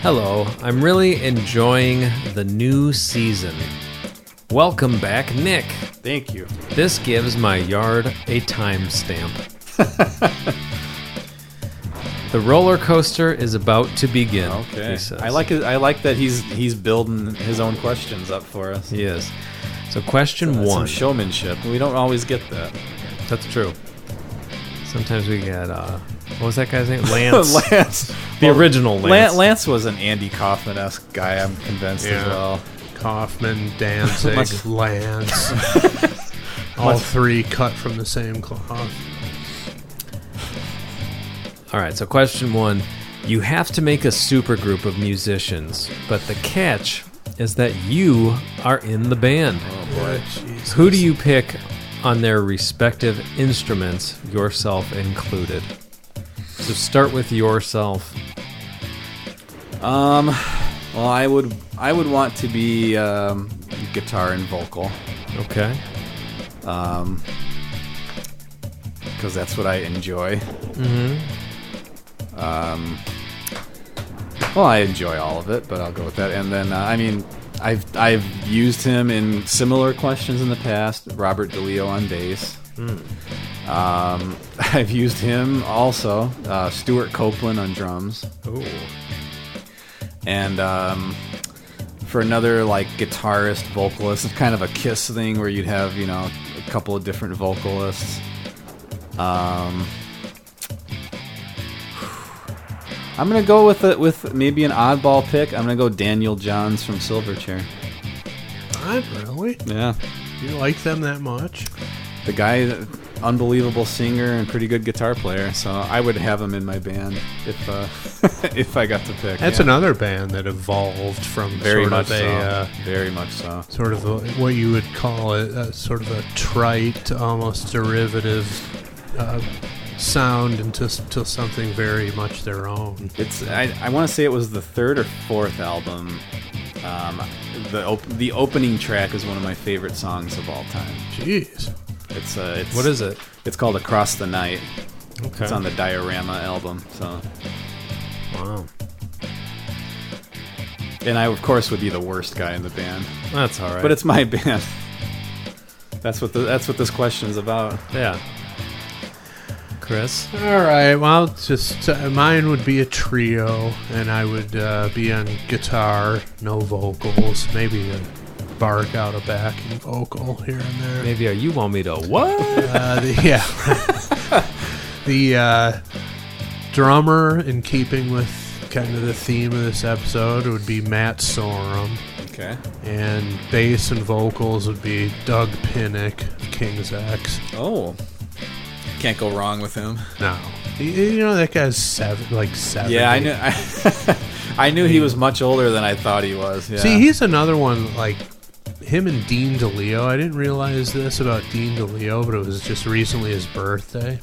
"Hello, I'm really enjoying the new season. Welcome back, Nick. Thank you. This gives my yard a timestamp. The roller coaster is about to begin." Okay. he says. I like it. I like that he's building his own questions up for us. He is. So question That's some one. showmanship. We don't always get that. That's true. Sometimes we get, what was that guy's name? Lance. Lance. The original Lance. Lance was an Andy Kaufman-esque guy, I'm convinced as Yeah. well. Kaufman, Danzig, Much- Lance. All three cut from the same cloth. All right, so question one. You have to make a supergroup of musicians, but the catch is that you are in the band. Oh boy. Who do you pick on their respective instruments, yourself included? So start with yourself. Well, I would want to be guitar and vocal, Okay. because that's what I enjoy. Mm-hmm. Well, I enjoy all of it, but I'll go with that. And then, I've used him in similar questions in the past. Robert DeLeo on bass. I've used him also. Stuart Copeland on drums. Ooh. And for another like guitarist, vocalist, it's kind of a Kiss thing where you'd have a couple of different vocalists. I'm gonna go with maybe an oddball pick. I'm gonna go Daniel Johns from Silverchair. Not really. Yeah, You like them that much? the guy, unbelievable singer and pretty good guitar player. So I would have him in my band if if I got to pick. That's another band that evolved from very sort much of a so. Very much so. sort of what you would call it, sort of a trite, almost derivative sound into something very much their own. It's I want to say it was the third or fourth album. The opening track is one of my favorite songs of all time. Jeez. It's What is it? It's called Across the Night. Okay. It's on the Diorama album. So, Wow. and I of course would be the worst guy in the band, That's all right. but it's my band. That's what this question is about. yeah. Chris? All right. Well, just mine would be a trio, and I would be on guitar, no vocals, maybe bark out a backing vocal here and there. Maybe you want me to what? The drummer, in keeping with kind of the theme of this episode, would be Matt Sorum. Okay. And bass and vocals would be Doug Pinnick of King's X. Oh, can't go wrong with him. No. You know, that guy's 70. Yeah, I knew. I knew he was much older than I thought he was. Yeah. See, he's another one, like him and Dean DeLeo. I didn't realize this about Dean DeLeo, but it was just recently his birthday.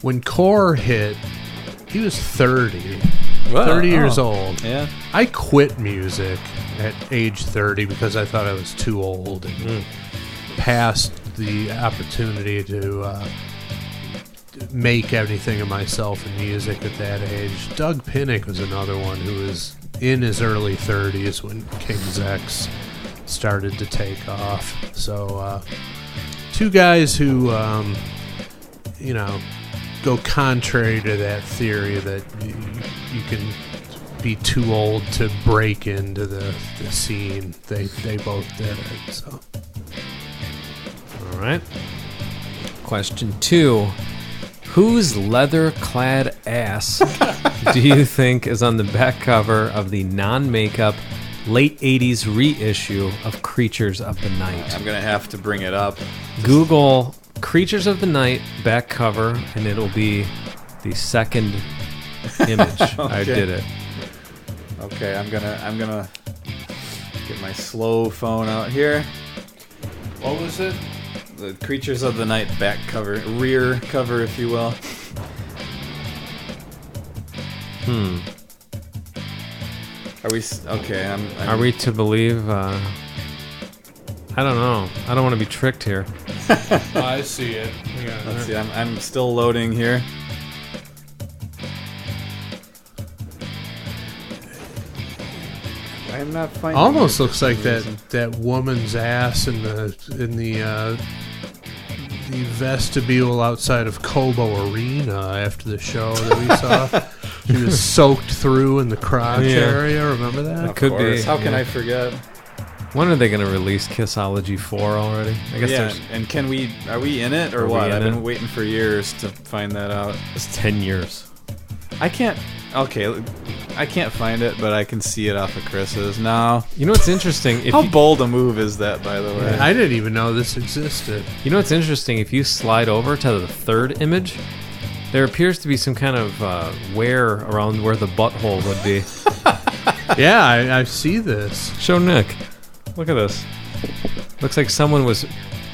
When Core hit, he was 30. Whoa, 30 years old. Yeah. I quit music at age 30 because I thought I was too old and past the opportunity to make anything of myself in music at that age. Doug Pinnick was another one who was in his early 30s when King's X started to take off. So, two guys who, go contrary to that theory that you can be too old to break into the scene. They both did it. So, All right. Question 2. Whose leather-clad ass do you think is on the back cover of the non-makeup late 80s reissue of Creatures of the Night? I'm gonna have to bring it up. Google Creatures of the Night back cover, and it'll be the second image. I did it. Okay, I'm gonna get my slow phone out here. what was it? The Creatures of the Night back cover, rear cover, if you will. Are we okay? Are we to believe? I don't know. I don't want to be tricked here. I see it. Let's see. I'm still loading here. I'm not finding. Almost it looks for like some reason. that woman's ass in the vestibule outside of Cobo Arena after the show that we saw. She was soaked through in the crotch area. Remember that? Of Could course. be, How can yeah. I forget? When are they going to release Kissology 4 already? I guess Yeah, there's and are we in it or Are we what? in I've been it? waiting for years to find that out. it's 10 years. I can't. Okay, I can't find it, but I can see it off of Chris's. No. You know what's interesting? If How you, bold a move is that, by the way? I didn't even know this existed. you know what's interesting? If you slide over to the third image, there appears to be some kind of wear around where the butthole would be. Yeah, I see this. Show Nick. Look at this. Looks like someone was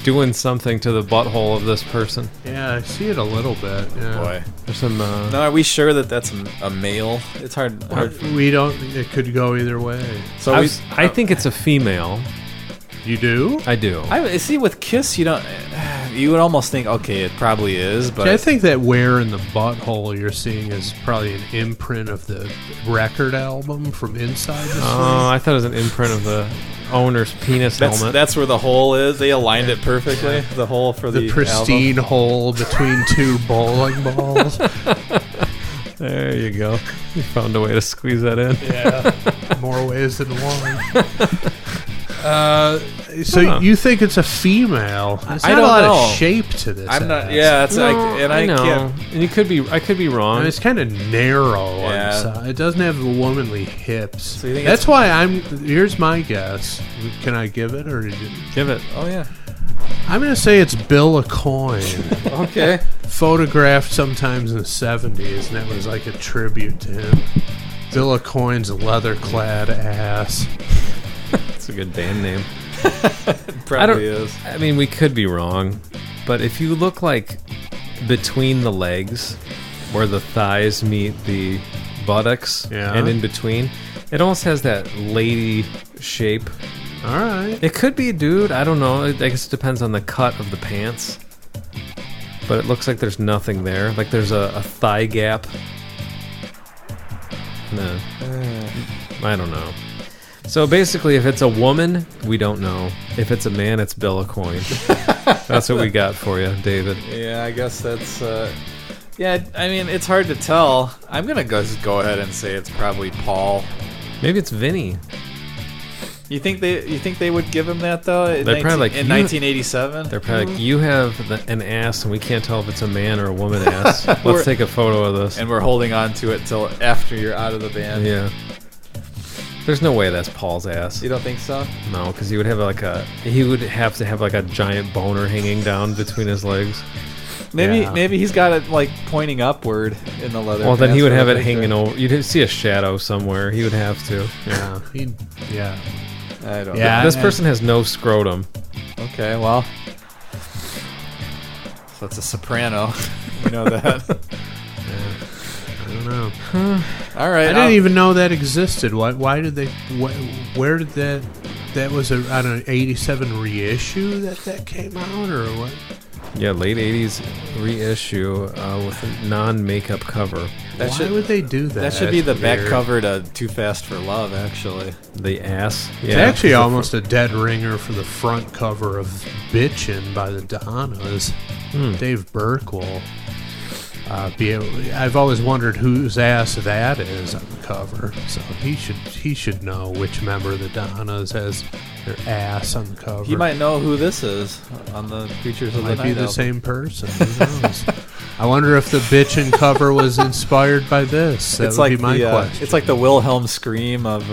doing something to the butthole of this person. Yeah, I see it a little bit. Yeah. Boy. There's some. No, are we sure that that's a male? It's hard. We don't. It could go either way. So I think it's a female. You do? I do. I see with Kiss, you don't. You would almost think, okay, it probably is, but See, I think that wear in the butthole you're seeing is probably an imprint of the record album from inside the Oh, I thought it was an imprint of the owner's penis helmet. that's where the hole is. They aligned it perfectly. The hole for the pristine hole between two bowling balls. There you go. You found a way to squeeze that in. Yeah, more ways than one. So you think it's a female? There's I not a don't lot know. of shape to this. I'm not. ass. Yeah, it's like, No, and I know. can't. And I could be I wrong. mean, it's kind of narrow. Yeah. On the side. It doesn't have the womanly hips. So you think That's it's- why I'm. Here's my guess. Can I give it or? Give it. Oh yeah. I'm going to say it's Bill Coin. Okay. Photographed sometimes in the 70s, and that was like a tribute to him. Bill Coin's leather-clad ass. That's a good band name. Probably is. I mean, we could be wrong, but if you look like between the legs, where the thighs meet the buttocks, Yeah. and in between, it almost has that lady shape. All right. It could be a dude. I don't know. I guess it depends on the cut of the pants. But it looks like there's nothing there. Like there's a thigh gap. No. I don't know. So basically, if it's a woman, we don't know. If it's a man, it's Bill Coin. That's what we got for you, David. Yeah, I guess that's. Yeah, I mean, it's hard to tell. I'm gonna just go ahead and say it's probably Paul. Maybe it's Vinny. You think they would give him that though? They're probably like, in you- 1987. They're probably like, you have an ass, and we can't tell if it's a man or a woman ass. Let's We're- take a photo of this. and we're holding on to it till after you're out of the band. Yeah. There's no way that's Paul's ass. You don't think so? No, because he would have to have like a giant boner hanging down between his legs. Maybe he's got it like pointing upward in the leather. Well, then he pants would for have the it picture. hanging over. You'd see a shadow somewhere. He would have to. Yeah. Yeah. I don't Yeah. know. This person has no scrotum. Okay, well, so it's a soprano. You know that. I don't know. All right. I didn't even know that existed. Why did they? Where did that? That was I don't know, 87 reissue that came out or what? Yeah, late 80s reissue with a non-makeup cover. Why would they do that? That should be the That's back weird. cover to Too Fast for Love, actually. The ass. It's actually almost a dead ringer for the front cover of Bitchin' by the Donnas. Dave Burke will be able, I've always wondered whose ass that is on the cover. So he should know which member of the Donnas has their ass on the cover. He might know who this is on the Creatures of the Might Night be the album. same person. Who knows? I wonder if the Bitchin' cover was inspired by this. That It's would like be my the question. it's like the Wilhelm scream of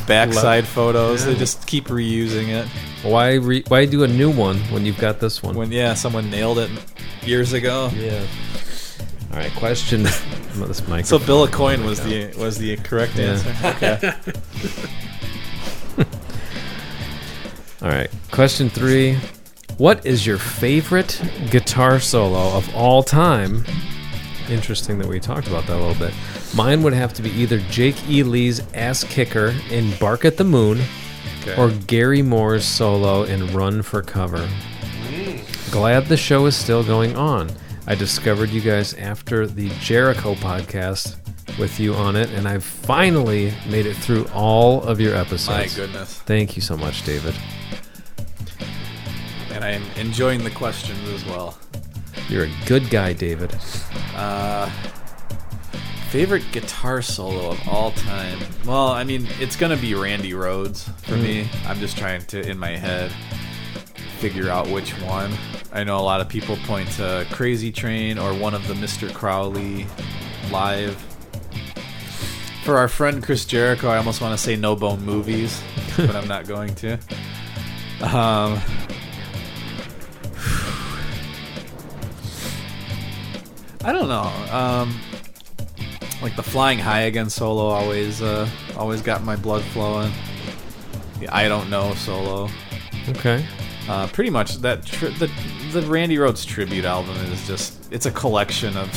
backside photos. They just keep reusing it. Why do a new one when you've got this one? When someone nailed it years ago. Yeah. All right, question. This So microphone. Bill Coin was the correct Yeah. answer. Okay. All right, question 3. What is your favorite guitar solo of all time? Interesting that we talked about that a little bit. Mine would have to be either Jake E. Lee's Ass Kicker in Bark at the Moon Okay. or Gary Moore's solo in Run for Cover. Glad the show is still going on. I discovered you guys after the Jericho podcast with you on it, and I've finally made it through all of your episodes. My goodness. Thank you so much, David. And I'm enjoying the questions as well. You're a good guy, David. Favorite guitar solo of all time? Well, I mean, it's gonna be Randy Rhoads for me. I'm just trying to, in my head, figure out which one. I know a lot of people point to Crazy Train or one of the Mr. Crowley live. For our friend Chris Jericho, I almost want to say No Bone Movies, but I'm not going to. I don't know. Like the Flying High Again solo always got my blood flowing. The I Don't Know solo. Okay. Pretty much that the Randy Rhoads tribute album is just, it's a collection of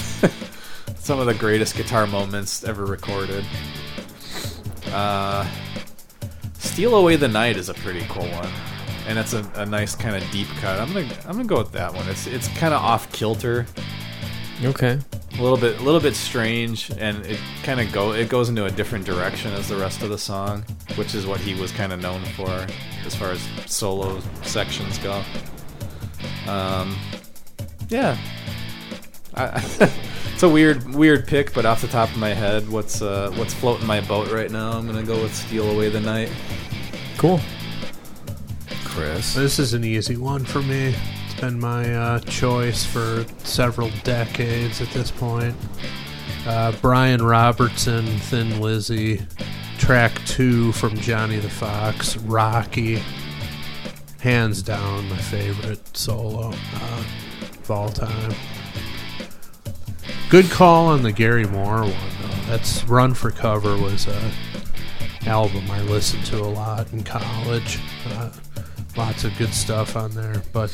some of the greatest guitar moments ever recorded. Steal Away the Night is a pretty cool one, and it's a nice kind of deep cut. I'm gonna go with that one. It's kind of off kilter. Okay. A little bit strange, and it goes into a different direction as the rest of the song, which is what he was kind of known for as far as solo sections go. Yeah, it's a weird pick, but off the top of my head, what's floating my boat right now? I'm gonna go with "Steal Away the Night." Cool. Chris. This is an easy one for me. It's been my choice for several decades at this point. Brian Robertson, Thin Lizzy, track 2 from Johnny the Fox, Rocky. Hands down my favorite solo of all time. Good call on the Gary Moore one, though. That's Run for Cover was a album I listened to a lot in college. Lots of good stuff on there. But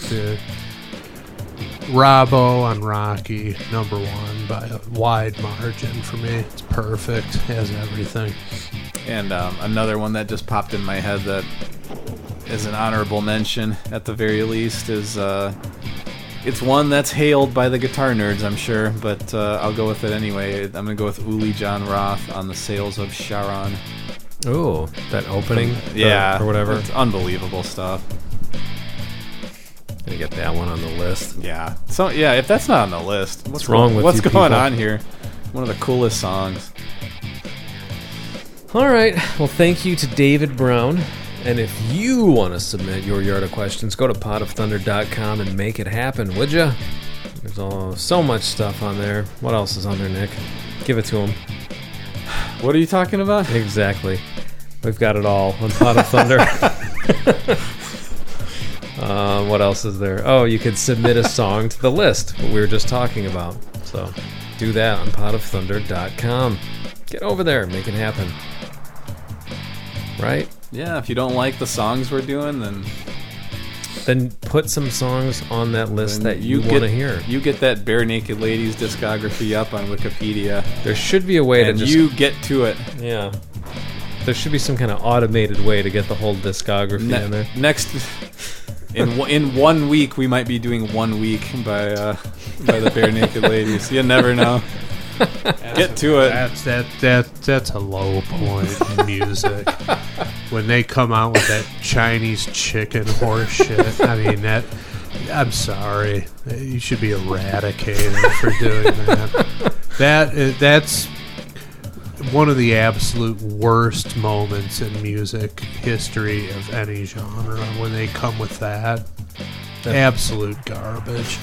Robbo on Rocky, number 1 by a wide margin for me. It's perfect. Has everything. And another one that just popped in my head that is an honorable mention at the very least is it's one that's hailed by the guitar nerds, I'm sure, but I'll go with it anyway. I'm going to go with Uli John Roth on the Sails of Charon. Oh, that opening? Yeah. Or whatever. It's unbelievable stuff. Gonna get that one on the list. Yeah. So, yeah, if that's not on the list, what's wrong with what's you going people? on here? One of the coolest songs. All right. Well, thank you to David Brown. And if you want to submit your yard of questions, go to potofthunder.com and make it happen, would ya? There's so much stuff on there. What else is on there, Nick? Give it to him. What are you talking about? Exactly. We've got it all on Pot of Thunder. What else is there? Oh, you could submit a song to the list, what we were just talking about. So do that on potofthunder.com. Get over there. Make it happen. Right? Yeah, if you don't like the songs we're doing, then put some songs on that list that you want to hear. You get that Bare Naked Ladies discography up on Wikipedia. There should be a way and to just... you get to it. Yeah. There should be some kind of automated way to get the whole discography in there. Next... In 1 week, we might be doing 1 week by the Bare Naked Ladies. You never know. Get to it. That's a low point in music. When they come out with that Chinese chicken horse shit, I mean I'm sorry. You should be eradicated for doing that. That's one of the absolute worst moments in music history of any genre when they come with that. Absolute garbage.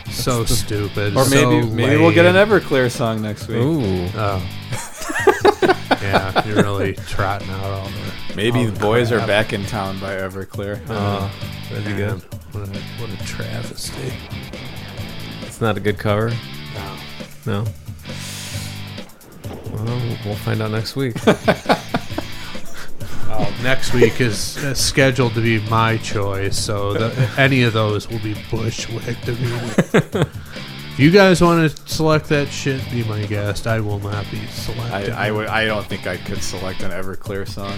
So stupid. Or maybe lame. we'll get an Everclear song next week. Ooh. Oh. Yeah, you're really trotting out all the... Maybe all the the boys crap. are back in town by Everclear. That'd be good. What a travesty. It's not a good cover? No. No? Well, we'll find out next week. Next week is scheduled to be my choice, so any of those will be Bushwick to me. If you guys want to select that shit, be my guest. I will not be selecting. I don't think I could select an Everclear song.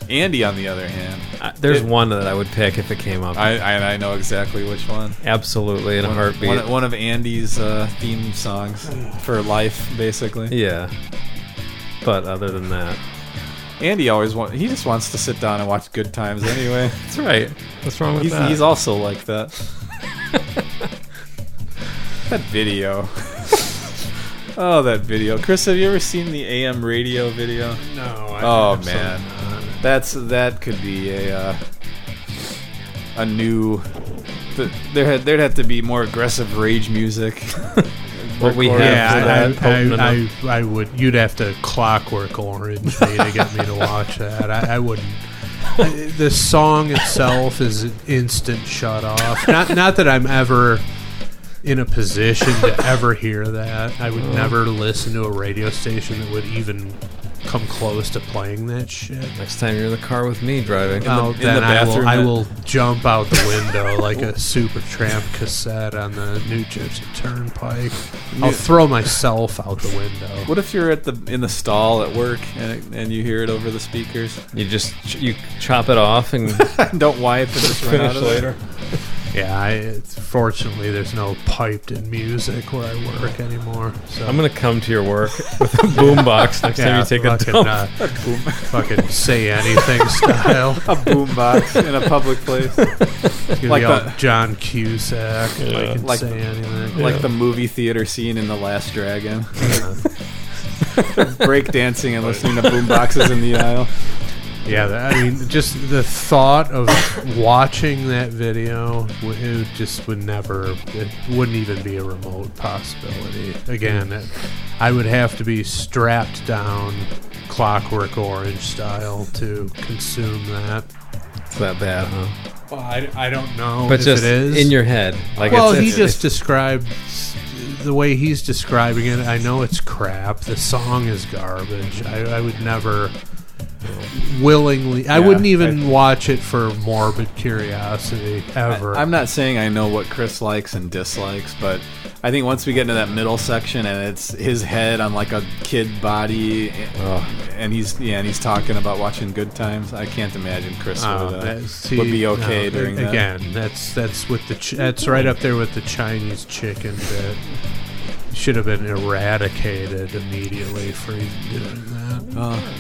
Andy, on the other hand, there's one that I would pick if it came up. I know exactly which one. Absolutely, in a heartbeat. One of Andy's theme songs for life, basically. Yeah. But other than that, Andy he just wants to sit down and watch Good Times anyway. That's right. What's wrong with that? He's also like that. That video. Oh, that video. Chris, have you ever seen the AM radio video? No. Oh man, that could be a new. There'd have to be more aggressive rage music. What we have. Yeah, I would. You'd have to Clockwork Orange me to get me to watch that. I wouldn't. The song itself is an instant shut off. Not that I'm ever in a position to ever hear that. I would never listen to a radio station that would even come close to playing that shit. Next time you're in the car with me driving. In the bathroom, I will jump out the window like a Supertramp cassette on the New Jersey Turnpike. I'll throw myself out the window. What if you're in the stall at work and you hear it over the speakers? You chop it off and don't wipe and just run out of later. Yeah, fortunately there's no piped-in music where I work anymore. So I'm gonna come to your work with a boombox next time you take a dump. Fucking Say Anything style. A boombox in a public place. Like John Cusack. Like Say Anything. Like the movie theater scene in The Last Dragon. Break dancing and listening to boomboxes in the aisle. Yeah, I mean, just the thought of watching that video, it wouldn't even be a remote possibility. Again, I would have to be strapped down Clockwork Orange style to consume that. It's that bad, huh? Well, I don't know But if just it is. in your head. He just described the way he's describing it. I know it's crap. The song is garbage. I would never willingly. I wouldn't even watch it for morbid curiosity ever. I'm not saying I know what Chris likes and dislikes, but I think once we get into that middle section and it's his head on like a kid body, and he's talking about watching Good Times, I can't imagine Chris would be okay during that. Again, that's with that's right up there with the Chinese chicken bit. Should have been eradicated immediately for even doing that.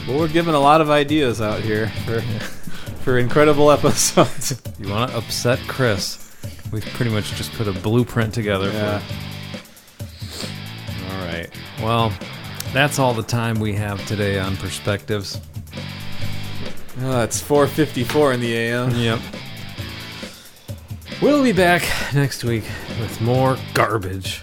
Well, we're giving a lot of ideas out here for incredible episodes. You want to upset Chris? We've pretty much just put a blueprint together for. All right. Well, that's all the time we have today on Perspectives. It's 4:54 in the AM. Yep. We'll be back next week with more garbage.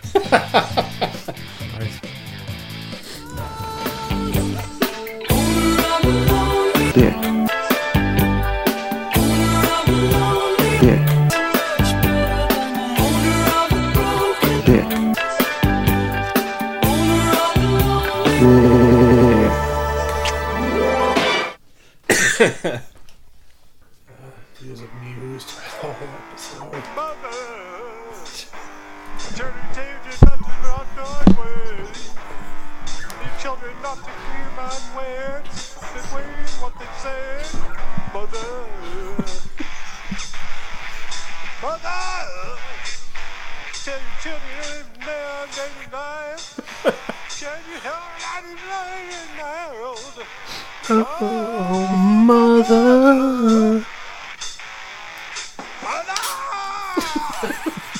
He was amused for the whole episode. Children not to hear my words, but wait what they say. Mother, tell your children now, day to night. Can you help me now? Oh, mother.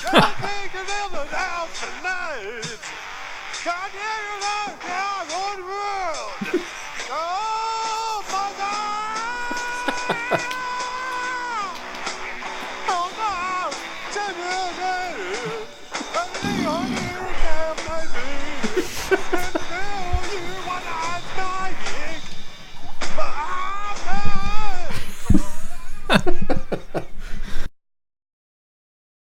Gotta take it in the house tonight. God, yeah, you love God on the world. Oh, mother! Oh, no! Tell me, baby. Everything on here now, baby. And tell you what I'm dying. But I'm not.